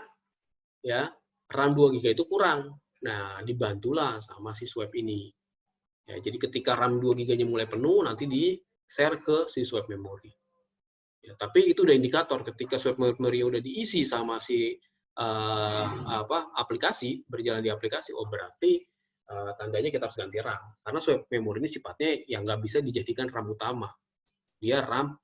ya RAM 2 GB itu kurang. Nah, dibantulah sama si swap ini. Ya, jadi ketika RAM 2 GB-nya mulai penuh, nanti di-share ke si swap memory. Ya, tapi itu udah indikator ketika swap memory udah diisi sama si aplikasi, berjalan di aplikasi, oh berarti tandanya kita harus ganti RAM. Karena swap memory ini sifatnya yang nggak bisa dijadikan RAM utama. Dia RAM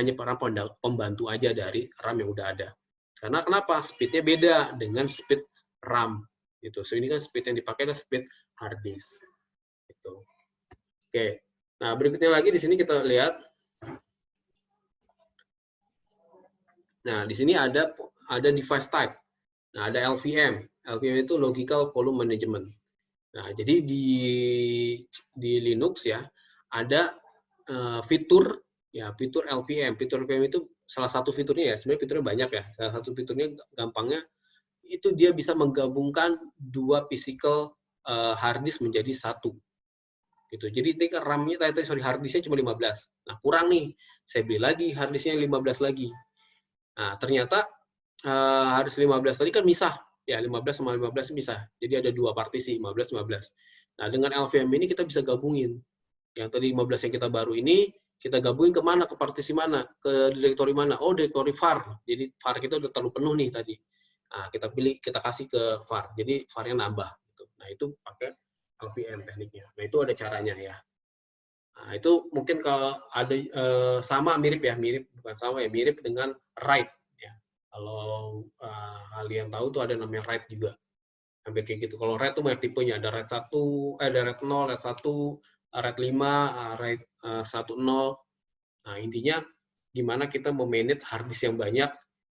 hanya RAM pembantu aja dari RAM yang udah ada. Karena kenapa? Speed-nya beda dengan speed RAM. Gitu. So, ini kan speed yang dipakai adalah speed hard disk. Gitu. Oke. Nah, berikutnya lagi di sini kita lihat. Nah, di sini ada device type. Nah, ada LVM. LVM itu Logical Volume Management. Nah, jadi di Linux ya ada fitur LVM. Fitur LVM itu salah satu fiturnya ya. Sebenarnya fiturnya banyak ya. Salah satu fiturnya gampangnya itu dia bisa menggabungkan 2 physical hard disk menjadi satu. Gitu. Jadi ketika RAM-nya hard disk-nya cuma 15. Nah, kurang nih. Saya beli lagi hard disk-nya 15 lagi. Nah, ternyata hard disk 15 tadi kan misah. Ya, 15 sama 15 misah. Jadi ada 2 partisi, 15. Nah, dengan LVM ini kita bisa gabungin. Yang tadi 15 yang kita baru ini, kita gabungin ke mana? Ke partisi mana? Ke directory mana? Oh, directory var. Jadi var kita udah terlalu penuh nih tadi. Nah, kita kasih ke var. Jadi var-nya nambah. Gitu. Nah, itu pakai LVM tekniknya. Nah, itu ada caranya ya. Nah, itu mungkin kalau ada sama mirip dengan write ya. Kalau kalian tahu tuh ada namanya write juga. Sampai kayak gitu. Kalau write tuh banyak tipenya, ada write 1, ada write 0, write 1, write 5, write 10. Nah, intinya gimana kita memanage hard disk yang banyak,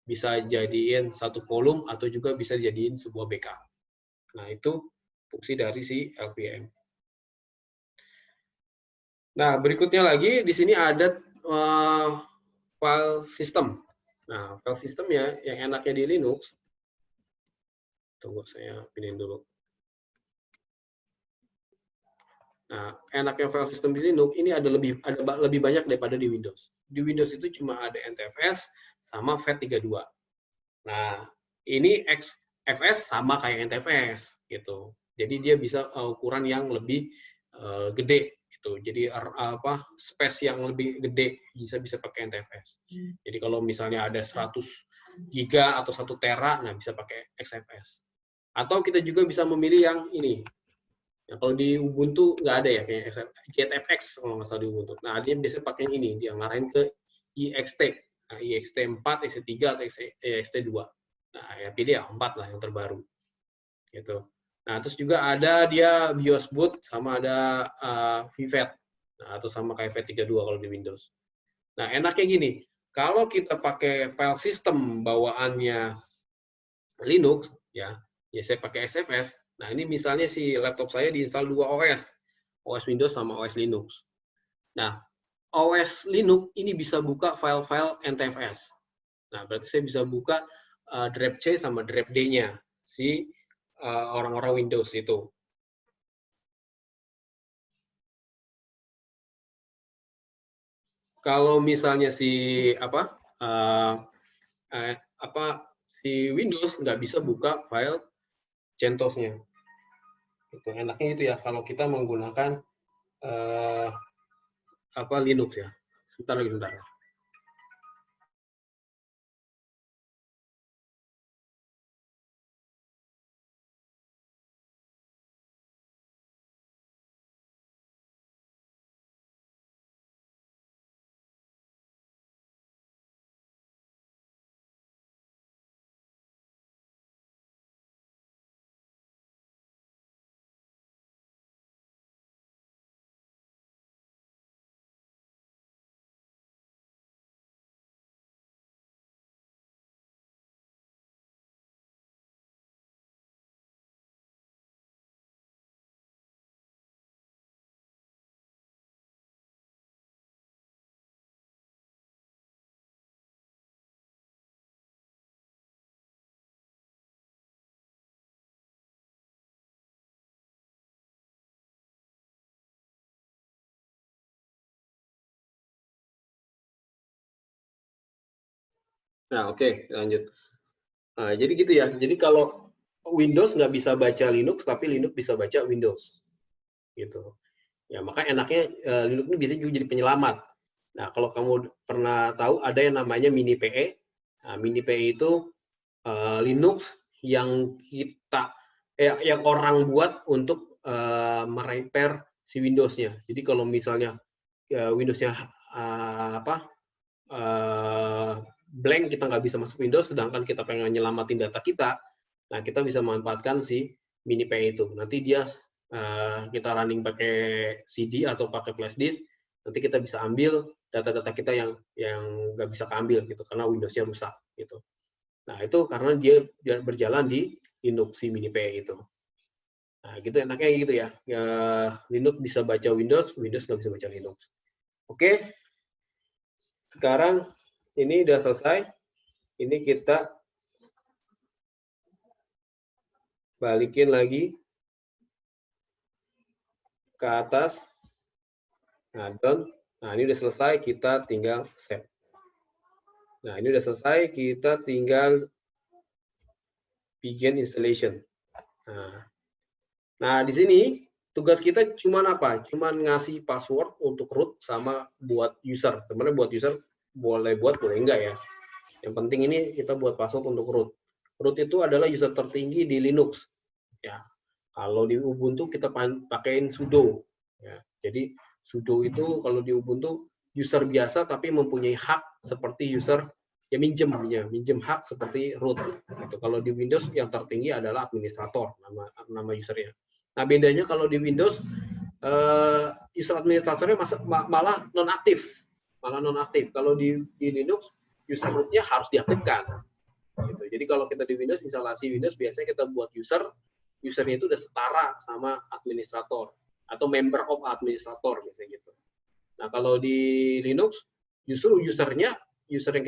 bisa jadiin satu volume atau juga bisa jadiin sebuah backup. Nah, itu fungsi dari si LVM. Nah, berikutnya lagi di sini ada file system. Nah, file system ya yang enaknya di Linux. Tunggu saya pinin dulu. Nah, enaknya file system di Linux ini ada lebih banyak daripada di Windows. Di Windows itu cuma ada NTFS sama FAT32. Nah, ini XFS sama kayak NTFS gitu. Jadi dia bisa ukuran yang lebih gede gitu. Jadi space yang lebih gede bisa pakai NTFS. Jadi kalau misalnya ada 100 giga atau 1 tera, nah bisa pakai XFS. Atau kita juga bisa memilih yang ini. Ya, kalau di Ubuntu nggak ada ya, kayak ZFX kalau nggak salah di Ubuntu. Nah, dia biasanya pakai ini, dia ngarahin ke IXT. Nah, IXT4, IXT3, atau IXT2. Nah, ya pilih ya 4 lah yang terbaru. Gitu. Nah, terus juga ada dia BIOS boot, sama ada VFAT. Nah, atau sama kayak FAT32 kalau di Windows. Nah, enaknya gini, kalau kita pakai file system bawaannya Linux, ya saya pakai XFS. Nah, ini misalnya si laptop saya diinstal 2 OS Windows sama OS Linux. Nah, OS Linux ini bisa buka file-file NTFS. Nah, berarti saya bisa buka drive C sama drive D-nya si orang-orang Windows itu. kalau misalnya si si Windows nggak bisa buka file CentOS-nya. Itu enaknya itu ya kalau kita menggunakan Linux ya. Sebentar. Nah, oke, lanjut. Nah, jadi gitu ya. Jadi kalau Windows nggak bisa baca Linux, tapi Linux bisa baca Windows. Gitu. Ya, maka enaknya Linux ini bisa juga jadi penyelamat. Nah, kalau kamu pernah tahu ada yang namanya Mini PE. Nah, Mini PE itu Linux yang yang orang buat untuk merepair si Windows-nya. Jadi kalau misalnya Windows-nya blank, kita nggak bisa masuk Windows, sedangkan kita pengen nyelamatin data kita, nah kita bisa manfaatkan si Mini PE itu. Nanti dia kita running pakai CD atau pakai flash disk, nanti kita bisa ambil data-data kita yang nggak bisa keambil gitu karena Windows-nya rusak gitu. Nah itu karena dia berjalan di Linux si Mini PE itu. Nah gitu enaknya gitu ya. Linux bisa baca Windows, Windows nggak bisa baca Linux. Oke, sekarang ini udah selesai. Ini kita balikin lagi ke atas. Nah, done. Nah, ini udah selesai, kita tinggal save. Nah, ini udah selesai, kita tinggal begin installation. Nah, di sini tugas kita cuma apa? Cuma ngasih password untuk root sama buat user. Sebenarnya buat user boleh buat, boleh enggak ya. Yang penting ini kita buat password untuk root. Root itu adalah user tertinggi di Linux. Ya, kalau di Ubuntu kita pakaiin sudo. Ya, jadi sudo itu kalau di Ubuntu user biasa tapi mempunyai hak seperti user yang minjem hak seperti root. Itu kalau di Windows yang tertinggi adalah administrator, nama usernya. Nah bedanya kalau di Windows user administratornya malah nonaktif, Kalau di Linux user rootnya harus diaktifkan. Gitu. Jadi kalau kita di Windows, instalasi Windows, biasanya kita buat usernya itu udah setara sama administrator atau member of administrator biasanya gitu. Nah kalau di Linux justru user yang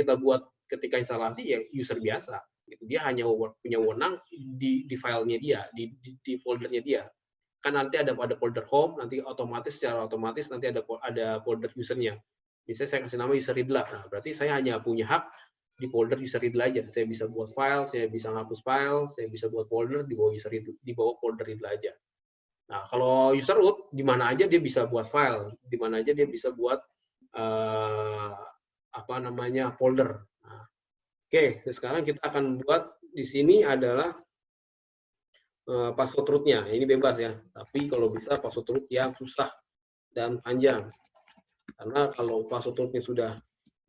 kita buat ketika instalasi ya user biasa. Gitu. Dia hanya punya wewenang di filenya dia, di foldernya dia. Kan nanti ada folder home, nanti secara otomatis nanti ada folder usernya. Misalnya saya kasih nama user idla, nah berarti saya hanya punya hak di folder user idla aja. Saya bisa buat file, saya bisa ngapus file, saya bisa buat folder di bawah folder idla aja. Nah, kalau user root di mana aja dia bisa buat file, di mana aja dia bisa buat folder. Nah, oke, sekarang kita akan buat di sini adalah password rootnya. Ini bebas ya, tapi kalau bisa password root yang susah dan panjang. Karena kalau password rootnya sudah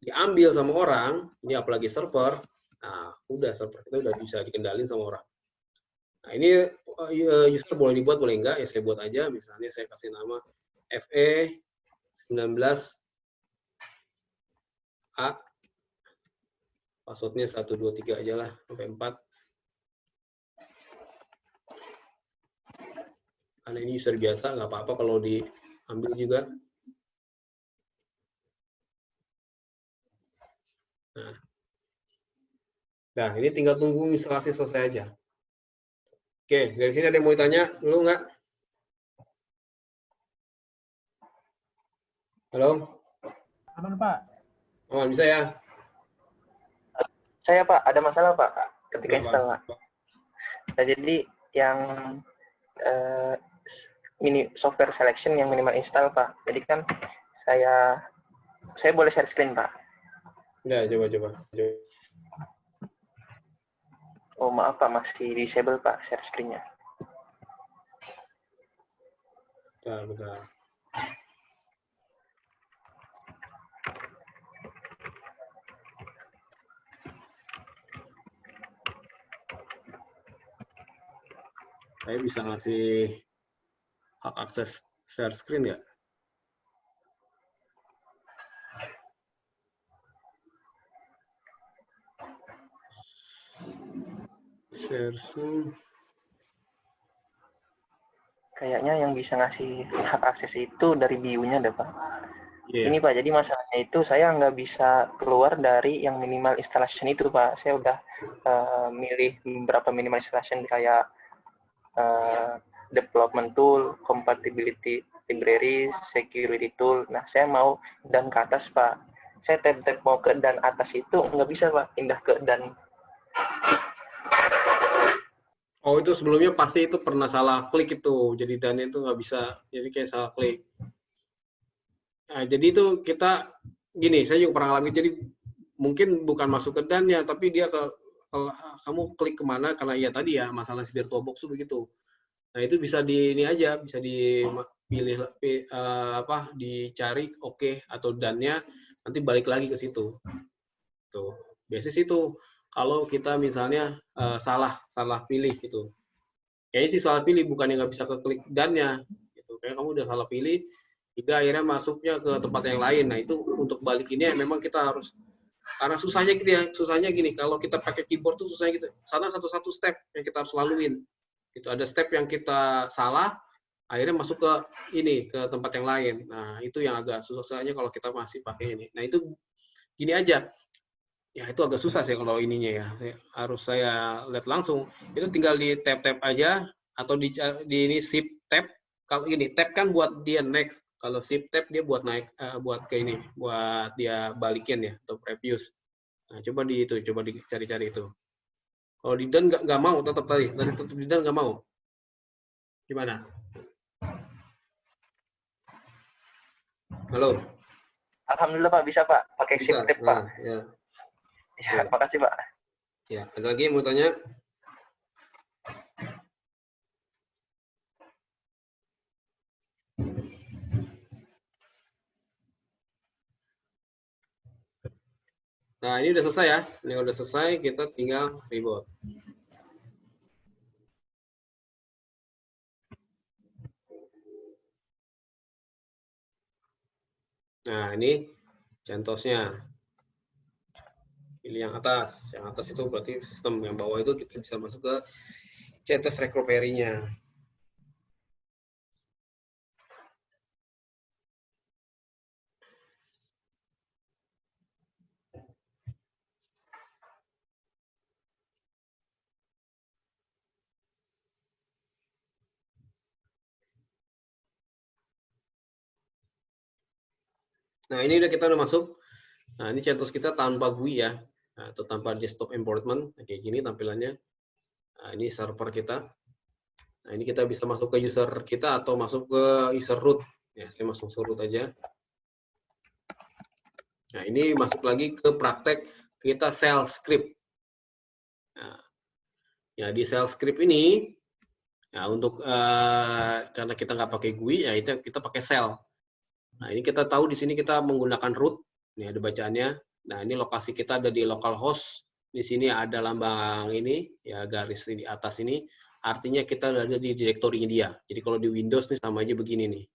diambil sama orang, ini apalagi server, nah udah server kita udah bisa dikendalin sama orang. Nah ini user boleh dibuat, boleh enggak, ya saya buat aja. Misalnya saya kasih nama FE19A, passwordnya 123 aja lah, sampai 4. Karena ini user biasa, nggak apa-apa kalau diambil juga. Nah, ini tinggal tunggu instalasi selesai aja. Oke, dari sini ada yang mau ditanya dulu nggak? Halo? Aman, Pak. Oh, bisa ya? Saya Pak, ada masalah Pak ketika Kenapa? install Pak. Nah, jadi yang mini software selection yang minimal install Pak. Jadi kan saya boleh share screen Pak. Ya, coba. Oh maaf Pak, masih disable Pak share screen-nya. Bentar. Saya bisa ngasih hak akses share screen ya? Share screen. Kayaknya yang bisa ngasih hak akses itu dari view-nya deh Pak. Yeah. Ini Pak, jadi masalahnya itu saya nggak bisa keluar dari yang minimal installation itu Pak. Saya udah milih beberapa minimal installation kayak development tool, compatibility library, security tool. Nah, saya mau dan ke atas Pak. Saya tap mau ke dan atas itu nggak bisa Pak, pindah ke dan. Oh, itu sebelumnya pasti itu pernah salah klik itu. Jadi dan itu nggak bisa, jadi kayak salah klik. Nah, jadi itu kita, gini, saya juga pernah alami, jadi mungkin bukan masuk ke dan-nya, tapi dia kamu klik kemana, karena ya tadi ya, masalah si VirtualBox itu begitu. Nah, itu bisa ini aja, bisa dipilih, dicari oke, atau dan-nya, nanti balik lagi ke situ. Tuh. Biasanya situ, kalau kita misalnya salah pilih gitu. Kayaknya sih salah pilih, bukan yang nggak bisa keklik dan-nya. Gitu. Kayak kamu udah salah pilih, hingga akhirnya masuknya ke tempat yang lain. Nah, itu untuk balikinnya memang kita harus, karena susahnya gitu ya, susahnya gini, kalau kita pakai keyboard tuh susahnya gitu. Sana satu-satu step yang kita harus laluin. Itu ada step yang kita salah, akhirnya masuk ke tempat yang lain. Nah, itu yang agak susahnya kalau kita masih pakai ini. Nah, itu gini aja. Ya, itu agak susah sih kalau ininya ya. Harus saya lihat langsung. Itu tinggal di tap-tap aja, atau di ini shift tab. Kalau ini tab kan buat dia next. Kalau shift tab dia buat naik, buat ke ini, buat dia balikin ya, atau previous. Nah, coba dicari-cari itu. Kalau di done nggak mau, tetap di done nggak mau. Gimana? Halo? Alhamdulillah Pak, bisa Pak, pakai shift tab Pak. Ya. Ya, makasih Pak. Ya, ada lagi yang mau tanya? Nah, ini udah selesai ya. Ini udah selesai, kita tinggal reboot. Nah, ini CentOS-nya. Pilih yang atas. Yang atas itu berarti sistem, yang bawah itu kita bisa masuk ke CentOS recovery-nya. Nah, ini udah masuk. Nah, ini CentOS kita tanpa GUI ya, atau tanpa desktop environment, kayak gini tampilannya. Nah, ini server kita. Nah, ini kita bisa masuk ke user kita atau masuk ke user root. Ya, saya masuk ke root aja. Nah, ini masuk lagi ke praktek kita shell script. Nah, ya di shell script ini, ya untuk karena kita nggak pakai GUI, ya itu kita pakai shell. Nah, ini kita tahu di sini kita menggunakan root. Ini ada bacaannya. Nah, ini lokasi kita ada di localhost. Di sini ada lambang ini, ya garis di atas ini. Artinya kita ada di direktorinya dia. Jadi kalau di Windows nih sama aja begini nih.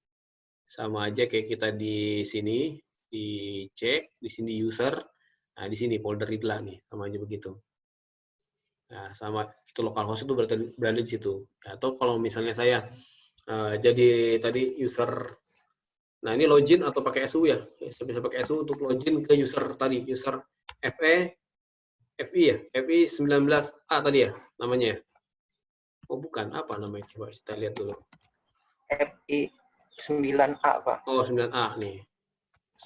Sama aja kayak kita di sini, di C, di sini user. Nah, di sini folder idlah nih, sama aja begitu. Nah, sama itu localhost itu berada di situ. Atau kalau misalnya saya jadi tadi user. Nah, ini login atau pakai SU ya. Saya bisa pakai SU untuk login ke user tadi, user FI ya, FI 19A tadi ya namanya ya. Oh, bukan, apa namanya? Coba kita lihat dulu. FI 9A Pak. Oh, 9A nih.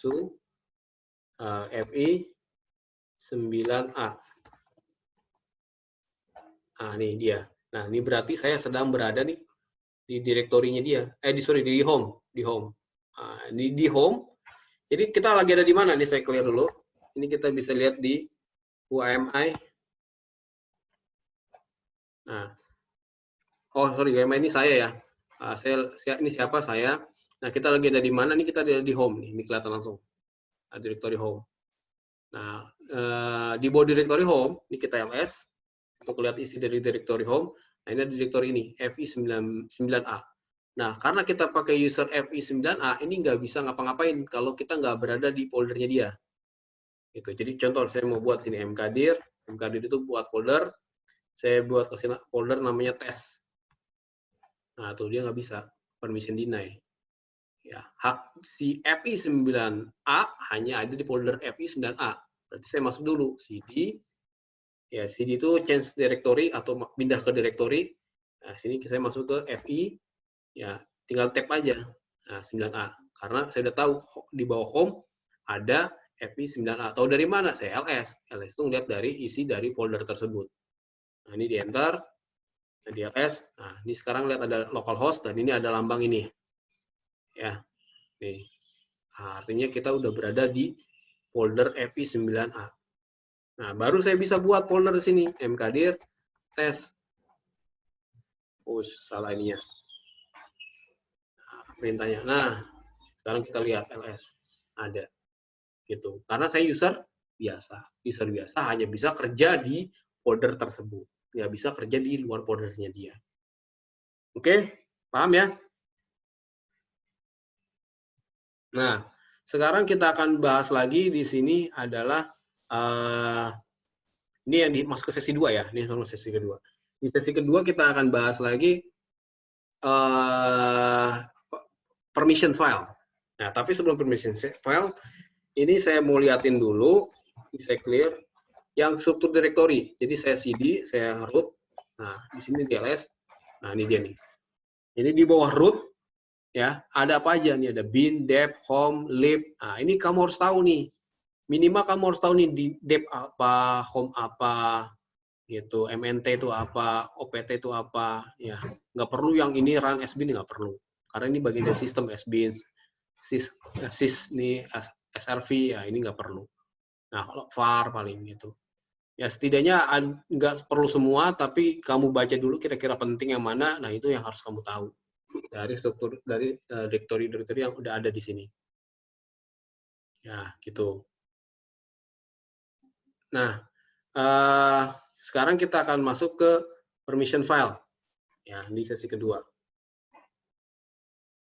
SU FI 9A. Nah, ini dia. Nah, ini berarti saya sedang berada nih di direktorinya dia. Di home. Nah, ini di home. Jadi kita lagi ada di mana nih? Saya clear dulu. Ini kita bisa lihat di UAMI. Nah, UAMI ini saya ya. Ini siapa saya? Nah, kita lagi ada di mana nih? Kita ada di home nih. Ini kelihatan langsung. Directory home. Nah, di bawah directory home, ini kita ls untuk lihat isi dari directory home. Nah, ini ada directory ini, FI9A. Nah, karena kita pakai user FI9A, ini nggak bisa ngapa-ngapain kalau kita nggak berada di foldernya dia. Gitu. Jadi contoh, saya mau buat sini mkdir itu buat folder, saya buat ke sini folder namanya test. Nah, tuh dia nggak bisa, permission deny. Ya, hak si FI9A hanya ada di folder FI9A. Berarti saya masuk dulu cd. Ya, cd itu change directory atau pindah ke directory. Nah, sini saya masuk ke FI. Ya, tinggal tab aja. Nah, 9A. Karena saya udah tahu di bawah home ada FI9A. Tahu dari mana? Saya ls. ls itu ngeliat dari isi dari folder tersebut. Nah, ini di enter. Nah, di ls. Nah, ini sekarang lihat ada localhost dan ini ada lambang ini. Ya, nih. Nah, artinya kita udah berada di folder FI9A. Nah, baru saya bisa buat folder di sini, mkdir test. Oh, salah ininya. Nah, perintahnya. Nah, sekarang kita lihat ls ada. Gitu. Karena saya user biasa. User biasa hanya bisa kerja di folder tersebut. Nggak bisa kerja di luar foldernya dia. Oke, paham ya? Nah, sekarang kita akan bahas lagi di sini adalah ini yang masuk ke sesi 2 ya. Ini sama sesi kedua. Di sesi kedua kita akan bahas lagi permission file. Nah, tapi sebelum permission file, ini saya mau liatin dulu, saya clear yang struktur directory. Jadi saya cd, saya root. Nah, di sini di ls. Nah, ini dia nih. Jadi di bawah root ya, ada apa aja nih? Ada bin, dep, home, lib. Nah, ini kamu harus tahu nih. Minimal kamu harus tahu nih di dep apa, home apa, gitu. MNT itu apa, OPT itu apa, ya. Nggak perlu yang ini run sbin, nggak perlu. Karena ini bagian dari sistem sbin, sys nih, srv, ya ini nggak perlu. Nah, kalau var paling gitu. Ya setidaknya nggak perlu semua, tapi kamu baca dulu kira-kira penting yang mana, nah itu yang harus kamu tahu. Dari struktur, dari directory yang udah ada di sini. Ya, gitu. Nah, sekarang kita akan masuk ke permission file. Ya, di sesi kedua.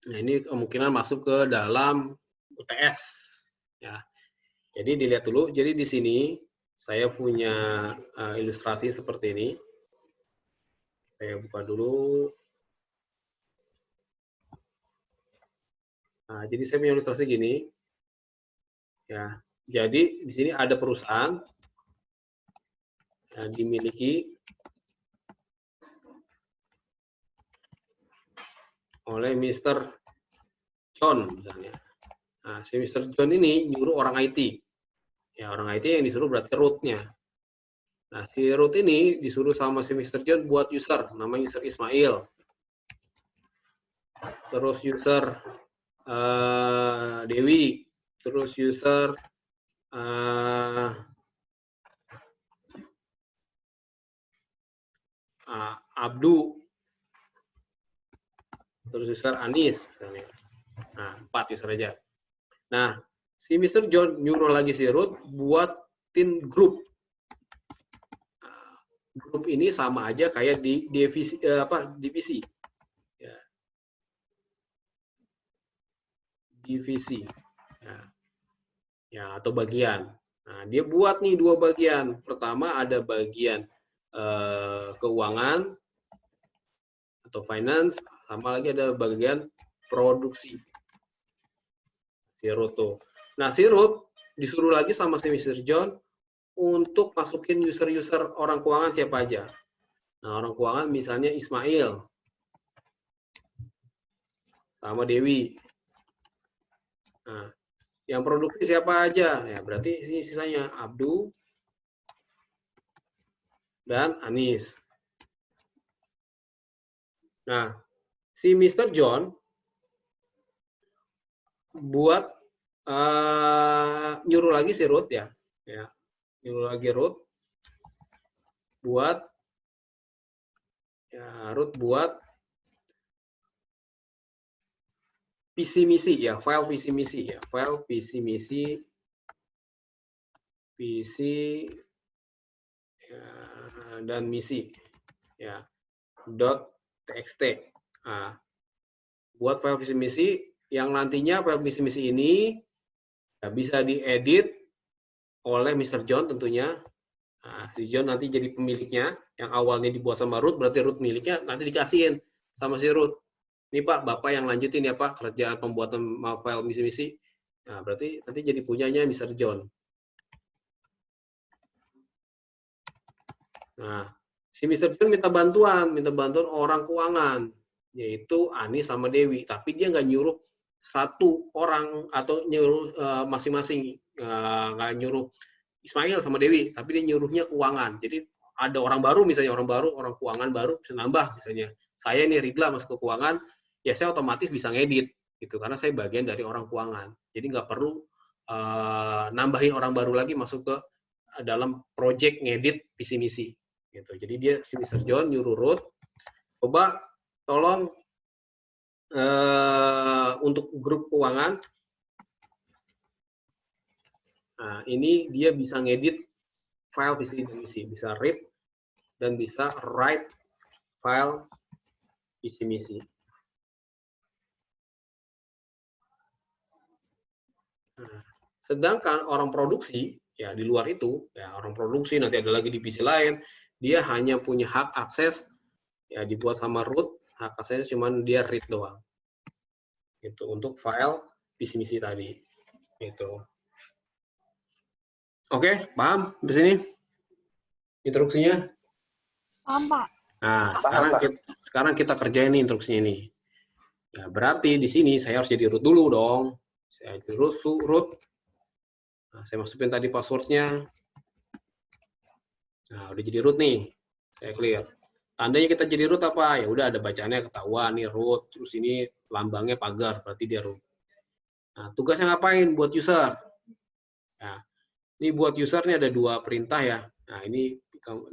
Nah, ini kemungkinan masuk ke dalam UTS. Ya. Jadi dilihat dulu. Jadi di sini saya punya ilustrasi seperti ini. Saya buka dulu. Nah, jadi saya punya ilustrasi gini. Ya. Jadi di sini ada perusahaan yang dimiliki oleh Mr. John misalnya. Nah, si Mr. John ini nyuruh orang IT. Ya, orang IT yang disuruh berarti root-nya. Nah, si root ini disuruh sama si Mr. John buat user, namanya user Ismail. Terus user Dewi, terus user Abdu, terus user Anis. Nah, 4 user aja. Nah, si Mr. John nyuruh lagi si root buatin grup. Grup ini sama aja kayak di divisi divisi. Ya. Divisi. Ya, atau bagian. Nah, dia buat nih 2 bagian. Pertama ada bagian keuangan atau finance, sama lagi ada bagian produksi. Si root tuh. Nah, si root disuruh lagi sama si Mr. John untuk masukin user-user orang keuangan siapa aja. Nah, orang keuangan misalnya Ismail sama Dewi. Nah, Yang produksi siapa aja? Ya, berarti ini sisanya Abdu dan Anis. Nah, si Mr. John buat nyuruh lagi si Ruth ya, nyuruh lagi Ruth buat visi misi ya, file visi misi ya, file visi misi dan misi ya .txt. Nah, buat file visi misi yang nantinya file visi misi ini ya, bisa diedit oleh Mr. John tentunya. Nah, si John nanti jadi pemiliknya. Yang awalnya dibuat sama Ruth, berarti Ruth miliknya, nanti dikasihin sama si Ruth. Ini Pak, Bapak yang lanjutin ya Pak, kerjaan pembuatan file misi-misi. Nah, berarti nanti jadi punyanya Mr. John. Nah, si Mr. John minta bantuan orang keuangan, yaitu Ani sama Dewi. Tapi dia nggak nyuruh satu orang atau nyuruh masing-masing, nggak nyuruh Ismail sama Dewi, tapi dia nyuruhnya keuangan. Jadi ada orang baru, misalnya orang keuangan baru bisa nambah, misalnya saya nih Ridla masuk ke keuangan, ya saya otomatis bisa ngedit, gitu, karena saya bagian dari orang keuangan. Jadi nggak perlu nambahin orang baru lagi masuk ke dalam project ngedit visi misi. Gitu. Jadi dia si Mr. John nyuruh Ruth, coba tolong untuk grup keuangan. Nah, ini dia bisa ngedit file visi misi, bisa read dan bisa write file visi misi. Nah, sedangkan orang produksi ya di luar itu, ya orang produksi nanti ada lagi divisi lain, dia hanya punya hak akses ya dibuat sama Ruth, hak aksesnya cuma dia read doang. Itu untuk file visi misi tadi. Itu. Oke, paham di sini? Instruksinya? Paham, Pak. Nah, sekarang kita kerjain nih instruksinya ini. Ya, berarti di sini saya harus jadi root dulu dong. Saya jadi root. Nah, saya masukin tadi passwordnya. Nah, udah jadi root nih. Saya clear. Tandanya kita jadi root apa? Ya udah ada bacaannya ketahuan nih root. Terus ini lambangnya pagar, berarti dia root. Nah, tugasnya ngapain buat user? Nah, ini buat user nih ada 2 perintah ya. Nah, ini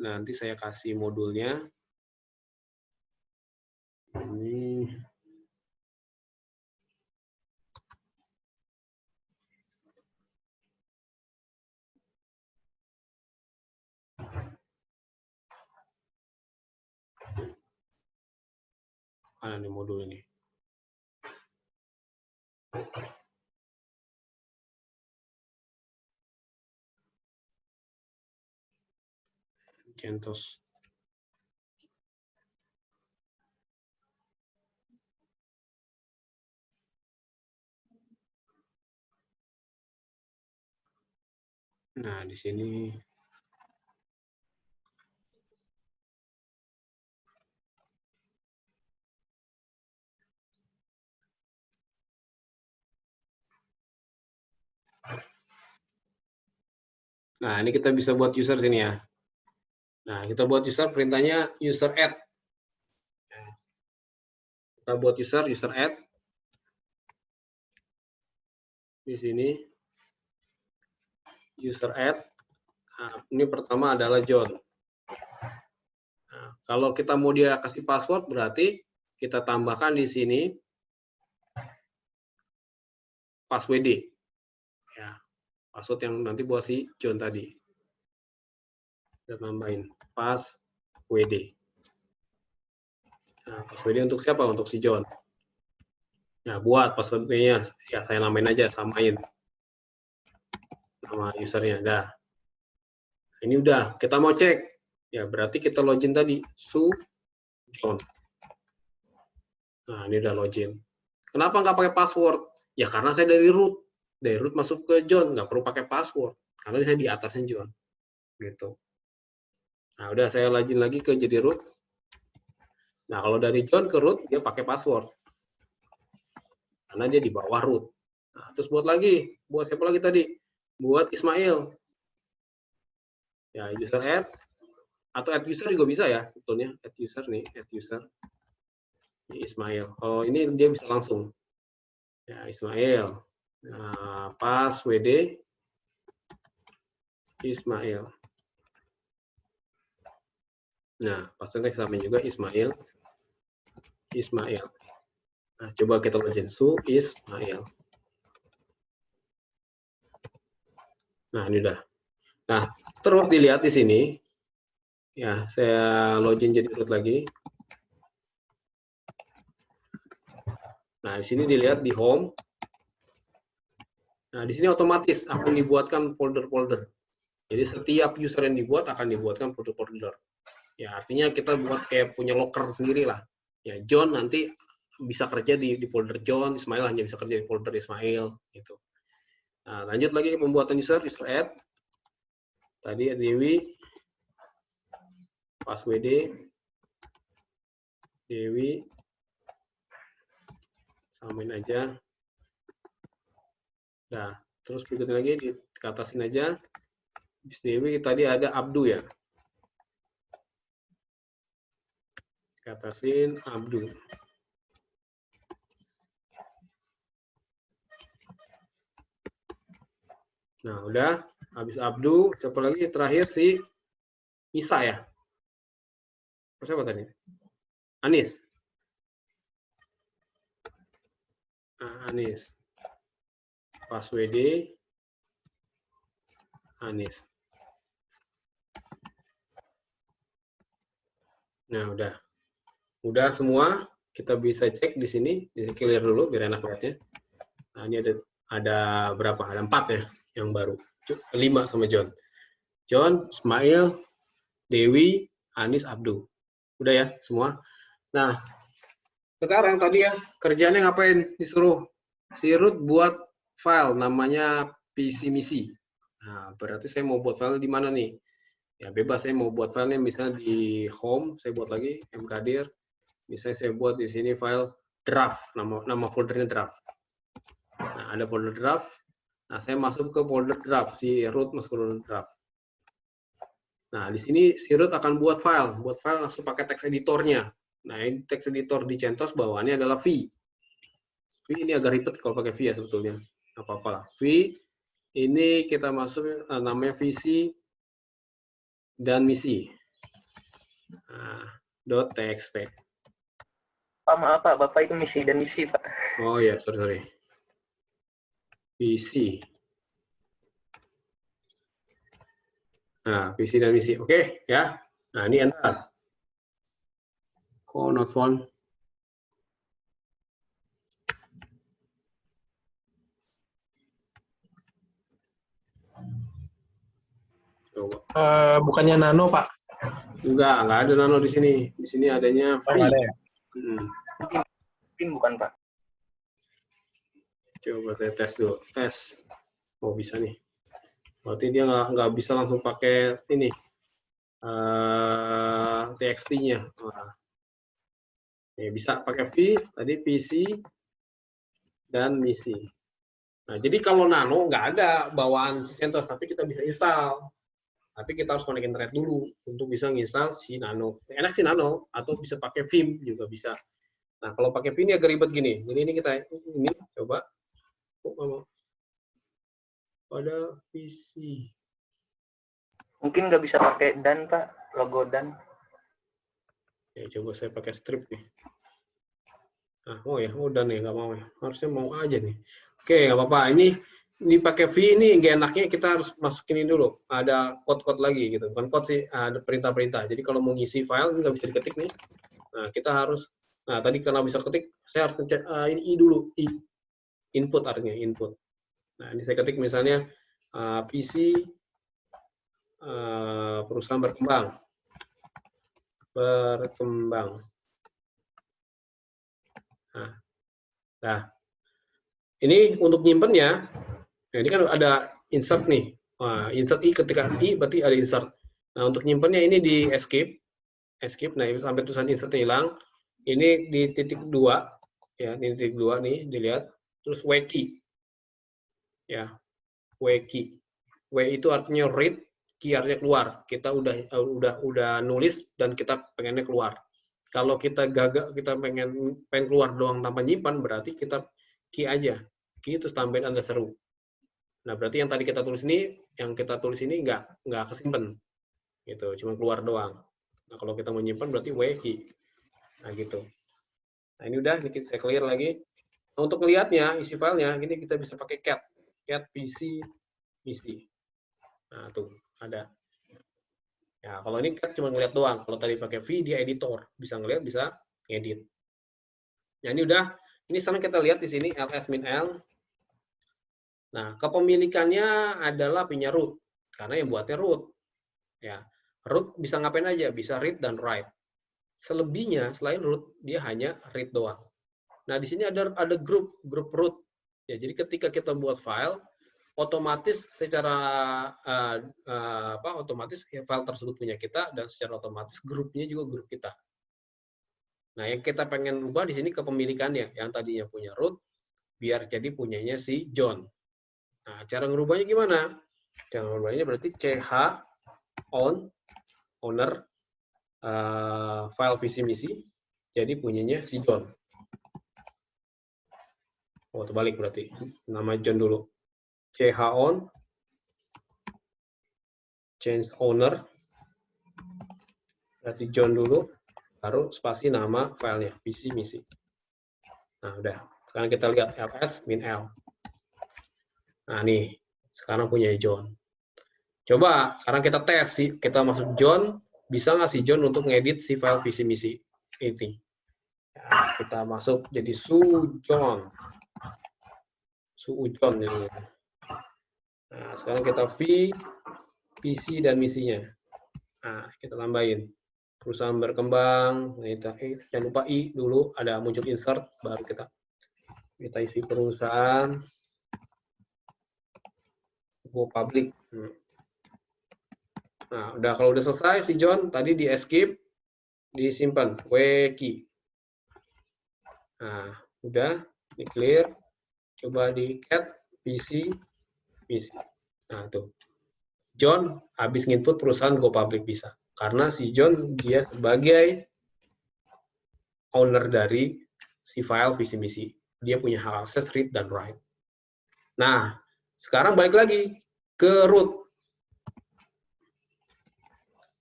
nanti saya kasih modulnya. Ini mana nih modul ini? CentOS. Nah, di sini nah, ini kita bisa buat user sini ya. Nah, kita buat user, perintahnya user add. Kita buat user add. Di sini user add. Nah, ini pertama adalah John. Nah, kalau kita mau dia kasih password, berarti kita tambahkan di sini password. Ya, password yang nanti buat si John tadi. Kita tambahin password. Nah, password untuk siapa? Untuk si John. Nah, buat password-nya ya saya namain aja, samain nama usernya. Dah. Ini udah, kita mau cek. Ya, berarti kita login tadi, John. Nah, ini udah login. Kenapa nggak pakai password? Ya, karena saya dari root. Dari root masuk ke John, nggak perlu pakai password. Karena saya di atasnya John. Gitu. Nah, udah saya login lagi ke jadi root. Nah, kalau dari John ke root, dia pakai password. Karena dia di bawah root. Nah, terus buat siapa lagi tadi? Buat Ismail. Ya, user add atau add user juga bisa ya sebetulnya. Add user nih, add user. Ini Ismail. Oh, ini dia bisa langsung. Ya, Ismail. Nah, pas WD Ismail. Nah, passwordnya sama juga Ismail. Ismail. Nah, coba kita login Su Ismail. Nah, ini udah. Nah, terus dilihat di sini. Ya, saya login jadi root lagi. Nah, di sini dilihat di home. Nah, di sini otomatis akan dibuatkan folder-folder. Jadi setiap user yang dibuat akan dibuatkan folder-folder. Ya, artinya kita buat kayak punya locker sendiri lah. Ya, John nanti bisa kerja di folder John, Ismail hanya bisa kerja di folder Ismail gitu. Nah, lanjut lagi pembuatan user add. Tadi Dewi, pas WD, Dewi, samain aja. Nah, terus berikutnya lagi dikatasin aja. Dewi tadi ada Abdu ya. Katasin Abdu. Nah, udah. Habis Abdu, siapa lagi? Terakhir si Isa ya. Siapa tadi? Anis. Nah, Anis. Pas WD. Anis. Nah, udah. Udah semua. Kita bisa cek di sini. Di clear dulu biar enak lihatnya. Nah, ini ada berapa? Ada 4 ya yang baru. 5 sama John. John, Ismail, Dewi, Anis, Abdu. Udah ya semua. Nah, sekarang tadi ya kerjanya ngapain? Disuruh si Ruth buat file namanya PC misi. Nah, berarti saya mau buat file di mana nih? Ya bebas, saya mau buat filenya misalnya di home, saya buat lagi mkdir. Misalnya saya buat di sini file draft, nama foldernya draft. Nah, ada folder draft. Nah, saya masuk ke folder draft, si Ruth masuk ke folder draft. Nah, di sini si Ruth akan buat file langsung pakai text editornya. Nah, ini text editor di CentOS bawaannya adalah V. V ini agak ribet kalau pakai V ya sebetulnya. Nggak apa-apa lah. V ini kita masuk namanya visi dan misi. Nah, .txt. Pak, maaf Pak, Bapak itu misi dan misi Pak. Oh ya, sorry. Visi. Nah, visi dan misi. Oke, ya. Nah, ini enter. Kok not found? Coba. Bukannya nano, Pak? Enggak ada nano di sini. Di sini adanya free. Ada ya? Pin bukan Pak. Coba saya tes dulu. Tes. Oh, bisa nih. Berarti dia nggak bisa langsung pakai ini txt-nya. Nah, ya, bisa pakai V, tadi PC dan misi. Nah, jadi kalau nano nggak ada bawaan CentOS, tapi kita bisa install. Tapi kita harus connect internet dulu untuk bisa nginstal si nano. Enak sih nano, atau bisa pakai Vim juga bisa. Nah, kalau pakai Vim ini agak ribet gini. Jadi ini kita coba. Pada PC. Mungkin nggak bisa pakai dan Pak, logo dan. Ya, coba saya pakai strip nih. Nah, dan nih, nggak mau ya. Harusnya mau aja nih. Oke, nggak apa-apa. Ini pakai V ini nggak enaknya kita harus masukin ini dulu. Ada code-code lagi gitu. Bukan code sih, ada perintah-perintah. Jadi kalau mau ngisi file ini nggak bisa diketik nih. Nah, kita harus. Nah, tadi karena bisa ketik, saya harus ngecek ini I dulu. Input artinya input. Nah, ini saya ketik misalnya PC perusahaan berkembang. Nah, ini untuk nyimpennya. Nah, ini kan ada insert nih. Nah, insert I ketika I berarti ada insert. Nah, untuk nyimpennya ini di escape. Nah, sampai tulisan insertnya hilang. Ini di titik 2. Ya, ini titik 2 nih, dilihat. Terus wiki. ya, W key. W itu artinya read, key artinya keluar. Kita udah nulis dan kita pengennya keluar. Kalau kita gagal, kita pengen keluar doang tanpa nyimpan, berarti kita key aja. Key itu tambahin Anda seru. Nah, berarti yang tadi kita tulis ini, nggak kesimpan. Gitu, cuma keluar doang. Nah, kalau kita menyimpan berarti W key. Nah, gitu. Nah, ini udah, saya clear lagi. Nah, untuk melihatnya, isi filenya, ini kita bisa pakai cat PC, isi. Nah, tuh, ada. Ya, kalau ini cat cuma ngeliat doang. Kalau tadi pakai V, dia editor. Bisa ngeliat, bisa ngedit. Nah, ini udah. Ini sekarang kita lihat di sini, ls-min-l. Nah, kepemilikannya adalah punya root. Karena yang buatnya root. Ya, root bisa ngapain aja, bisa read dan write. Selebihnya selain root dia hanya read doang. Nah, di sini ada grup root. Ya, jadi ketika kita buat file, otomatis secara otomatis ya, file tersebut punya kita dan secara otomatis grupnya juga grup kita. Nah, yang kita pengen ubah di sini kepemilikannya, yang tadinya punya root biar jadi punyanya si John. Nah, cara ngerubahnya gimana? Cara ngerubahnya berarti ch on owner file visi misi jadi punyanya si John. Oh, terbalik berarti. Nama John dulu. ch on change owner berarti John dulu, baru spasi nama filenya visi misi. Nah, udah. Sekarang kita lihat ls-min-l. Nah, nih. Sekarang punya John. Coba, sekarang kita tes sih. Kita masuk John, bisa nggak si John untuk ngedit si file visi misi ini? Nah, kita masuk jadi Sujon. Jadi. Nah, sekarang kita visi dan misinya. Nah, kita tambahin. Perusahaan berkembang. Nah, jangan lupa I dulu, ada muncul insert, baru kita isi perusahaan. Go public. Nah, kalau udah selesai si John tadi di escape, disimpan W key. Nah, udah di clear. Coba di cat PC. Nah, tuh. John habis nginput perusahaan go public bisa. Karena si John dia sebagai owner dari si file visi misi. Dia punya hak akses read dan write. Nah, sekarang balik lagi ke root.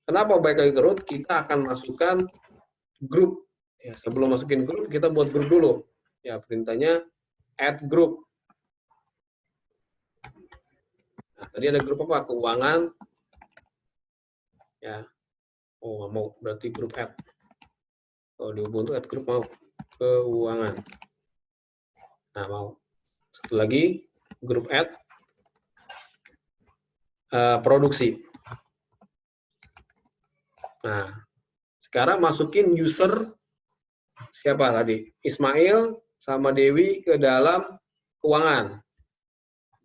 Kenapa balik lagi ke root? Kita akan masukkan grup. Ya, sebelum masukin grup, kita buat grup dulu. Ya, perintahnya add group. Nah, tadi ada grup apa? Keuangan. Ya. Oh, nggak mau. Berarti grup add. Kalau di Ubuntu add group mau. Keuangan. Nah, mau. Satu lagi, grup add. Produksi. Nah, sekarang masukin user siapa tadi? Ismail sama Dewi ke dalam keuangan.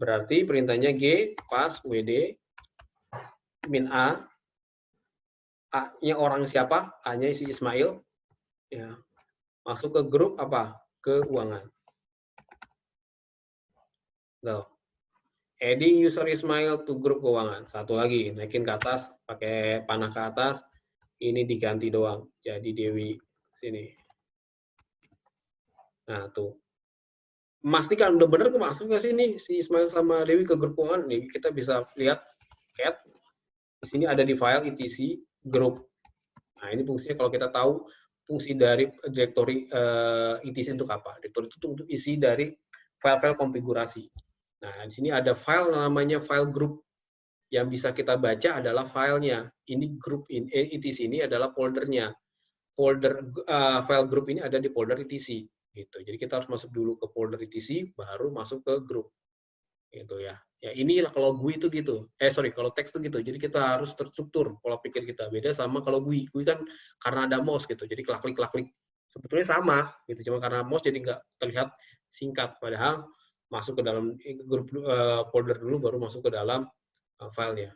Berarti perintahnya G, pas, WD, min A. A-nya orang siapa? A-nya si Ismail. Ya. Masuk ke grup apa? Keuangan. Tuh. Adding user Ismail to grup keuangan. Satu lagi, naikin ke atas, pakai panah ke atas. Ini diganti doang. Jadi Dewi sini. Nah, tuh. Memastikan udah bener tuh masuk nggak sih nih si Ismail sama Dewi ke grup keuangan? Nih kita bisa lihat cat. Di sini ada di file etc group. Nah, ini fungsinya kalau kita tahu fungsi dari directory etc untuk apa? Directory itu untuk isi dari file-file konfigurasi. Nah, di sini ada file namanya file group. Yang bisa kita baca adalah filenya. Ini grup etc ini adalah foldernya. Folder file group ini ada di folder etc. Gitu. Jadi kita harus masuk dulu ke folder etc, baru masuk ke grup. Gitu ya. Ya inilah kalau GUI itu gitu. Kalau teks itu gitu. Jadi kita harus terstruktur pola pikir kita. Beda sama kalau GUI. GUI kan karena ada mouse gitu. Jadi klik-klik. Sebetulnya sama gitu. Cuma karena mouse jadi nggak terlihat singkat. Padahal masuk ke dalam grup folder dulu, baru masuk ke dalam filenya.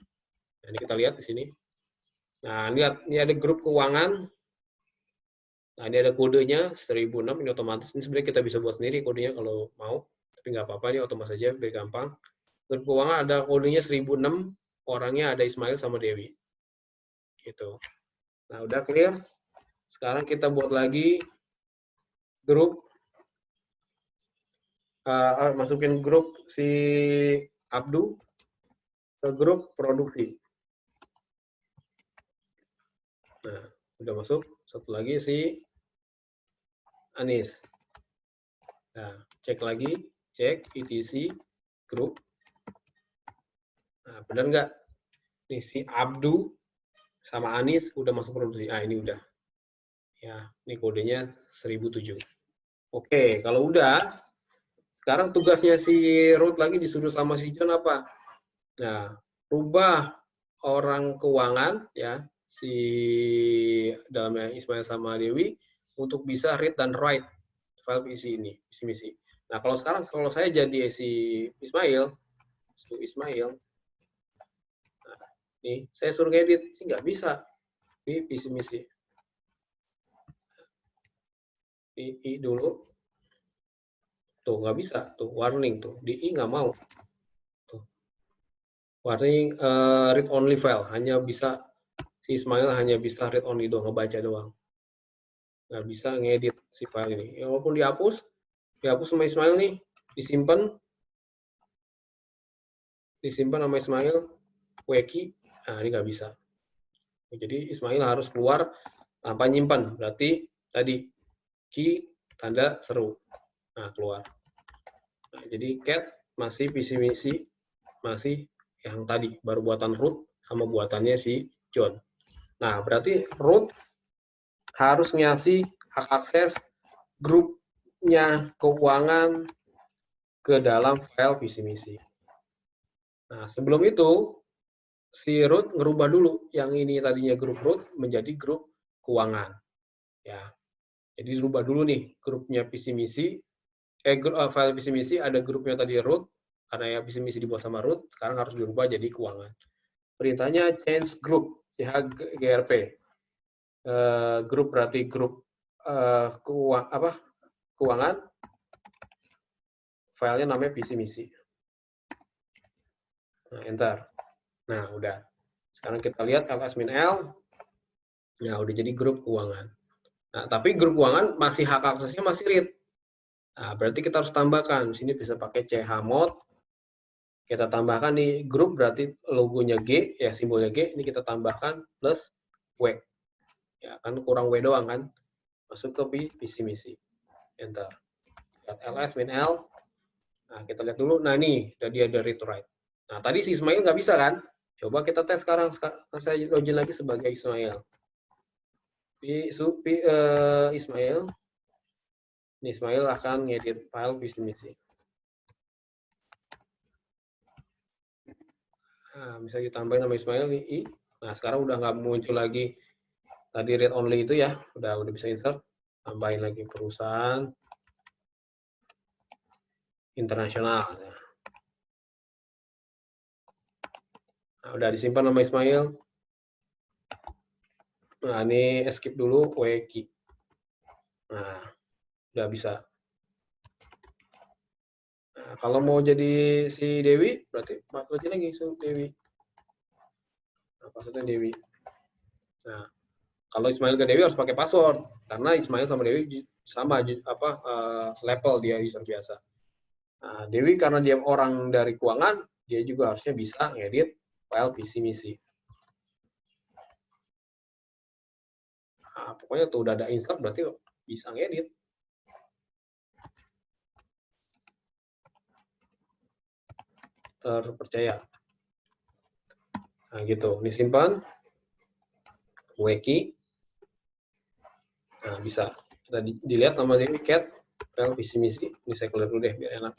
Nah, ini kita lihat di sini. Nah, lihat ini ada grup keuangan. Nah, ini ada kodenya 1006, ini otomatis. Ini sebenarnya kita bisa buat sendiri kodenya kalau mau, tapi nggak apa-apa, ini otomatis saja, biar gampang. Grup keuangan ada kodenya 1006, orangnya ada Ismail sama Dewi. Gitu. Nah, udah clear. Sekarang kita buat lagi grup, masukin grup si Abdu ke grup produksi. Nah, udah masuk. Satu lagi si Anis. Nah, cek lagi, cek etc grup. Nah, benar nggak? Nih si Abdu sama Anis udah masuk produksi. Ah, ini udah. Ya, ini kodenya 1007. Oke, kalau udah, sekarang tugasnya si Ruth lagi disuruh sama si John apa? Nah, rubah orang keuangan ya, si dalamnya Ismail sama Dewi untuk bisa read dan write file visi ini, visi misi. Nah, kalau sekarang kalau saya jadi si Ismail, nah, nih saya suruh ngedit sih nggak bisa di visi misi. I dulu, tuh nggak bisa, tuh warning tuh di I nggak mau. Tuh. Warning read only file, hanya bisa si Ismail hanya bisa read only doang, ngebaca doang. Nggak bisa ngedit si file ini. Ya, walaupun dihapus sama Ismail nih, disimpan sama Ismail, weki, nah ini nggak bisa. Jadi Ismail harus keluar tanpa nyimpan, berarti tadi key tanda seru, nah keluar. Nah, jadi cat masih visi misi, masih yang tadi baru buatan Ruth sama buatannya si John. Nah berarti Ruth harus ngasih hak akses grupnya keuangan ke dalam file visi misi. Nah, sebelum itu si Ruth ngerubah dulu yang ini tadinya grup Ruth menjadi grup keuangan. Ya. Jadi dirubah dulu nih grupnya visi misi, file visi misi ada grupnya tadi Ruth, karena ya visi misi dibuat sama Ruth, sekarang harus dirubah jadi keuangan. Perintahnya change group, CHGRP. Grup berarti grup keuangan, filenya namanya visi misi. Nah, enter. Nah, udah. Sekarang kita lihat ls-l, ya udah jadi grup keuangan. Nah, tapi grup keuangan masih hak aksesnya masih read. Nah, berarti kita harus tambahkan. Di sini bisa pakai chmod. Kita tambahkan di grup berarti logonya G, ya simbolnya G. Ini kita tambahkan plus W. Ya, kan kurang W doang kan. Masuk ke visi misi. Enter. Lihat ls-l. Nah, kita lihat dulu. Nah, ini dia ada read write. Nah, tadi si Ismail nggak bisa kan? Coba kita tes sekarang. Saya login lagi sebagai Ismail. Ismail. Ini Ismail akan ngedit file visi misi. Nah, bisa ditambahin nama Ismail nih I. Nah, sekarang udah nggak muncul lagi tadi read only itu ya. Udah bisa insert. Tambahin lagi perusahaan internasional. Nah, udah disimpan nama Ismail. Nah, ini skip dulu weki. Nah, udah bisa. Nah, kalau mau jadi si Dewi, berarti lagi si Dewi. Nah, passwordnya Dewi. Nah, kalau Ismail ke Dewi harus pakai password, karena Ismail sama Dewi sama selevel dia user biasa. Nah, Dewi karena dia orang dari keuangan, dia juga harusnya bisa ngedit file visi misi. Nah, pokoknya tuh udah ada insert berarti bisa ngedit. Terpercaya. Nah, gitu. Ini simpan. Weki. Nah, bisa. Kita dilihat nama ini cat file visi misi. Ini saya keluar dulu deh biar enak.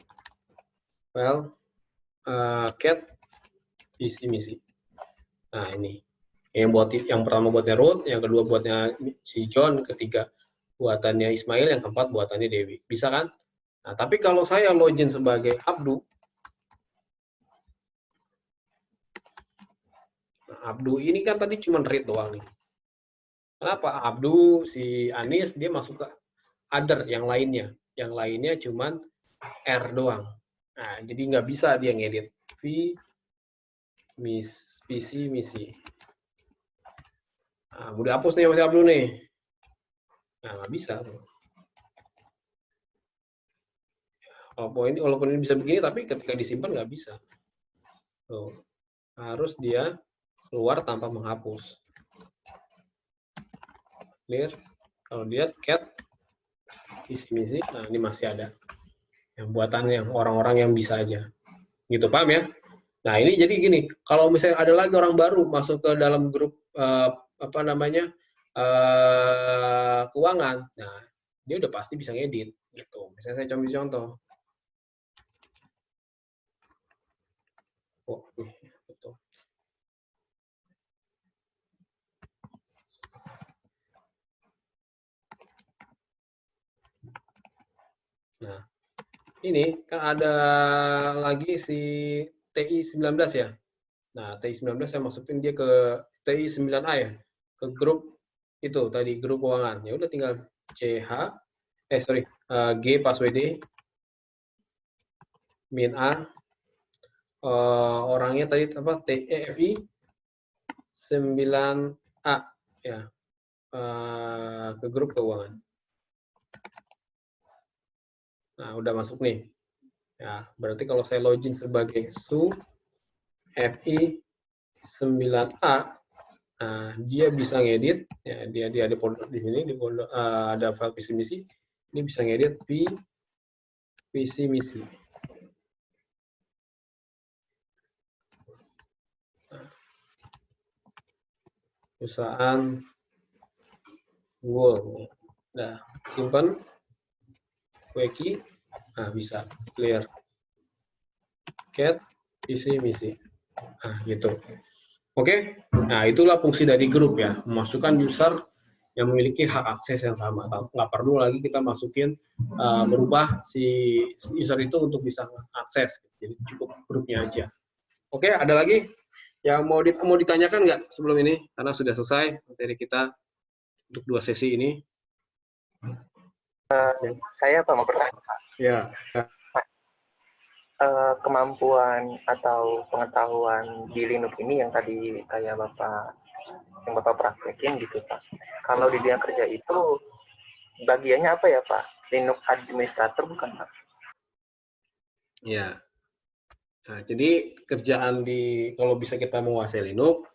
File cat visi misi. Nah, ini. Yang pertama buatnya Ruth, yang kedua buatnya si John, ketiga buatannya Ismail, yang keempat buatannya Dewi. Bisa kan? Nah, tapi kalau saya login sebagai Abdu, Abdu ini kan tadi cuma read doang nih. Kenapa? Abdu, si Anis, dia masuk ke other yang lainnya. Yang lainnya cuma R doang. Nah, jadi nggak bisa dia ngedit. PC misi. Nah, mau dihapus nih Mas Abdul nih. Nah, nggak bisa. Walaupun ini bisa begini, tapi ketika disimpan nggak bisa. Tuh. Harus dia keluar tanpa menghapus. Clear. Kalau lihat cat isi misi, nah ini masih ada. Yang buatan yang orang-orang yang bisa aja. Gitu, paham ya? Nah, ini jadi gini, kalau misalnya ada lagi orang baru masuk ke dalam grup keuangan, nah dia udah pasti bisa ngedit gitu. Misalnya saya contoh. Oh, betul. Nah, ini kan ada lagi si TI 19 ya. Nah, TI 19 saya masukin dia ke TI 9A ya, ke grup itu tadi, grup keuangan. Ya udah tinggal G password min A, orangnya tadi apa, TEFI 9A ya, ke grup keuangan. Nah, udah masuk nih. Ya, berarti kalau saya login sebagai su FI 9A, nah, dia bisa ngedit, ya, dia ada folder di sini, di folder ada file visi misi, ini bisa ngedit visi misi. Perusahaan Google, nah, simpan, wiki, nah bisa clear, cat, visi misi, nah gitu. Oke, nah itulah fungsi dari grup ya, memasukkan user yang memiliki hak akses yang sama. Nggak perlu lagi kita masukin merubah si user itu untuk bisa akses. Jadi cukup grupnya aja. Oke, ada lagi yang mau ditanyakan nggak sebelum ini? Karena sudah selesai materi kita untuk 2 sesi ini. Saya mau bertanya, Pak. Ya. Kemampuan atau pengetahuan di Linux ini yang tadi kayak Bapak praktekin gitu, Pak. Kalau di dunia kerja itu bagiannya apa ya, Pak? Linux administrator bukan, Pak? Ya. Nah, jadi kerjaan kalau bisa kita menguasai Linux,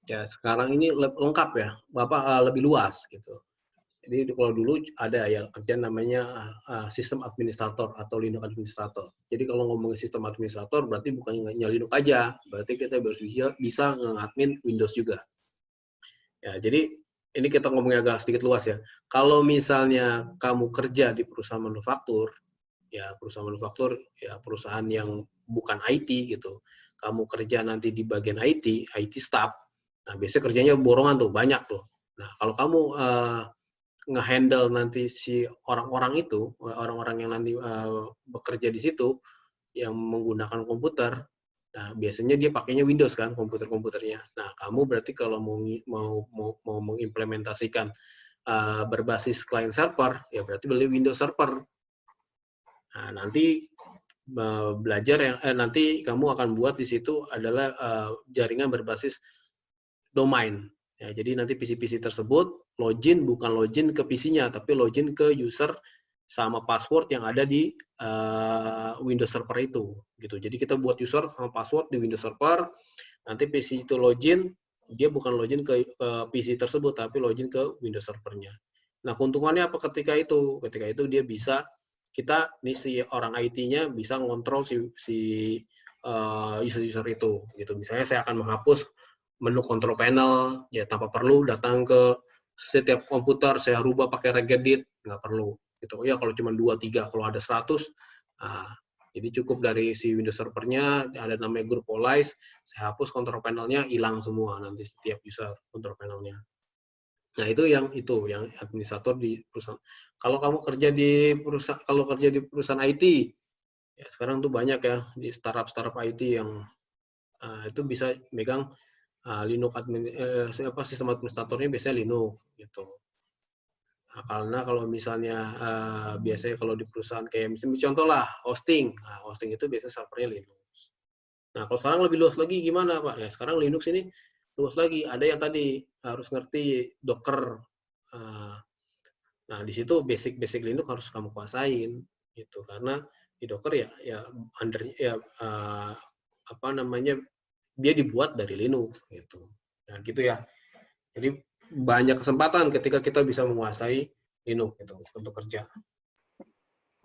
ya sekarang ini lengkap ya, Bapak lebih luas gitu. Jadi kalau dulu ada ya kerjaan namanya sistem administrator atau Linux administrator. Jadi kalau ngomongin sistem administrator berarti bukan hanya Linux aja, berarti kita bisa nge-admin Windows juga. Ya, jadi ini kita ngomongnya agak sedikit luas ya. Kalau misalnya kamu kerja di perusahaan manufaktur, ya perusahaan yang bukan IT gitu. Kamu kerja nanti di bagian IT staff. Nah, biasanya kerjanya borongan tuh, banyak tuh. Nah, kalau kamu nge-handle nanti si orang-orang itu, orang-orang yang nanti bekerja di situ, yang menggunakan komputer, nah biasanya dia pakainya Windows kan, komputernya. Nah, kamu berarti kalau mau mengimplementasikan berbasis client server, ya berarti beli Windows Server. Nah, nanti nanti kamu akan buat di situ adalah jaringan berbasis domain. Ya, jadi nanti PC-PC tersebut bukan login ke PC-nya, tapi login ke user sama password yang ada di Windows Server itu. Gitu. Jadi kita buat user sama password di Windows Server, nanti PC itu login, dia bukan login ke PC tersebut, tapi login ke Windows Server-nya. Nah, keuntungannya apa ketika itu? Ketika itu dia bisa, si orang IT-nya bisa ngontrol si user-user itu. Gitu. Misalnya saya akan menghapus menu control panel, ya tanpa perlu datang ke setiap komputer, saya rubah pakai regedit, nggak perlu. Gitu. Ya kalau cuma 2-3, kalau ada 100, nah, jadi cukup dari si Windows Server-nya, ada namanya group Police, saya hapus control panel-nya, hilang semua nanti setiap user control panel-nya. Nah, itu yang administrator di perusahaan. Kalau kamu kerja di perusahaan IT, ya sekarang tuh banyak ya di startup IT yang itu bisa megang Linux sistem administratornya biasanya Linux gitu. Nah, karena kalau misalnya biasanya kalau di perusahaan kayak misalnya contoh lah hosting, nah, hosting itu biasanya servernya Linux. Nah, kalau sekarang lebih luas lagi gimana, Pak? Ya, sekarang Linux ini luas lagi. Ada yang tadi harus ngerti Docker. Nah, di situ basic Linux harus kamu kuasain, gitu. Karena di Docker ya under ya apa namanya dia dibuat dari Linux, gitu. Nah, gitu ya. Jadi banyak kesempatan ketika kita bisa menguasai Linux gitu untuk kerja.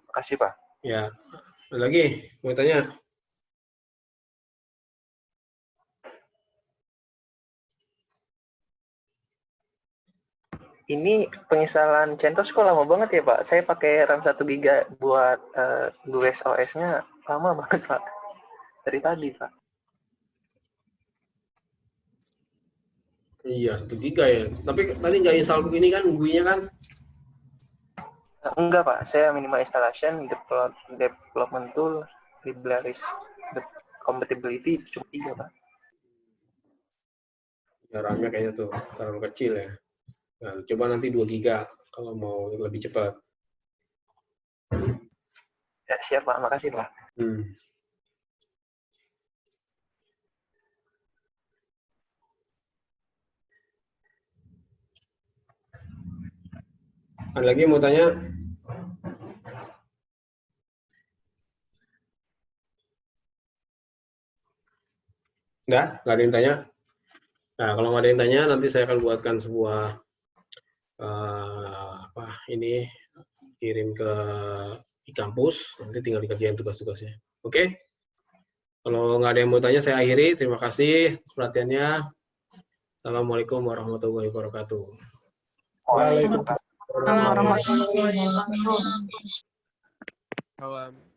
Makasih, Pak. Ya, ada lagi mau tanya? Ini penginstalan CentOS kok lama banget ya, Pak? Saya pakai RAM 1 GB buat GUIS OS-nya lama banget, Pak. Dari tadi, Pak. Iya, 1 giga ya. Tapi tadi nggak install ini kan, GUI-nya kan? Enggak, Pak. Saya minimal installation, development tool, libraries, compatibility cuma 3, Pak. Ya, RAM-nya kayaknya tuh terlalu kecil ya. Nah, coba nanti 2 giga kalau mau lebih cepat. Ya, siap, Pak. Makasih, Pak. Ada lagi mau tanya? Nggak ada yang tanya? Nah, kalau nggak ada yang tanya, nanti saya akan buatkan sebuah ini kirim ke e-kampus, nanti tinggal dikerjain tugas-tugasnya. Oke? Kalau nggak ada yang mau tanya, saya akhiri. Terima kasih atas perhatiannya. Assalamualaikum warahmatullahi wabarakatuh. Waalaikumsalam. Warahmatullahi wabarakatuh. Salam.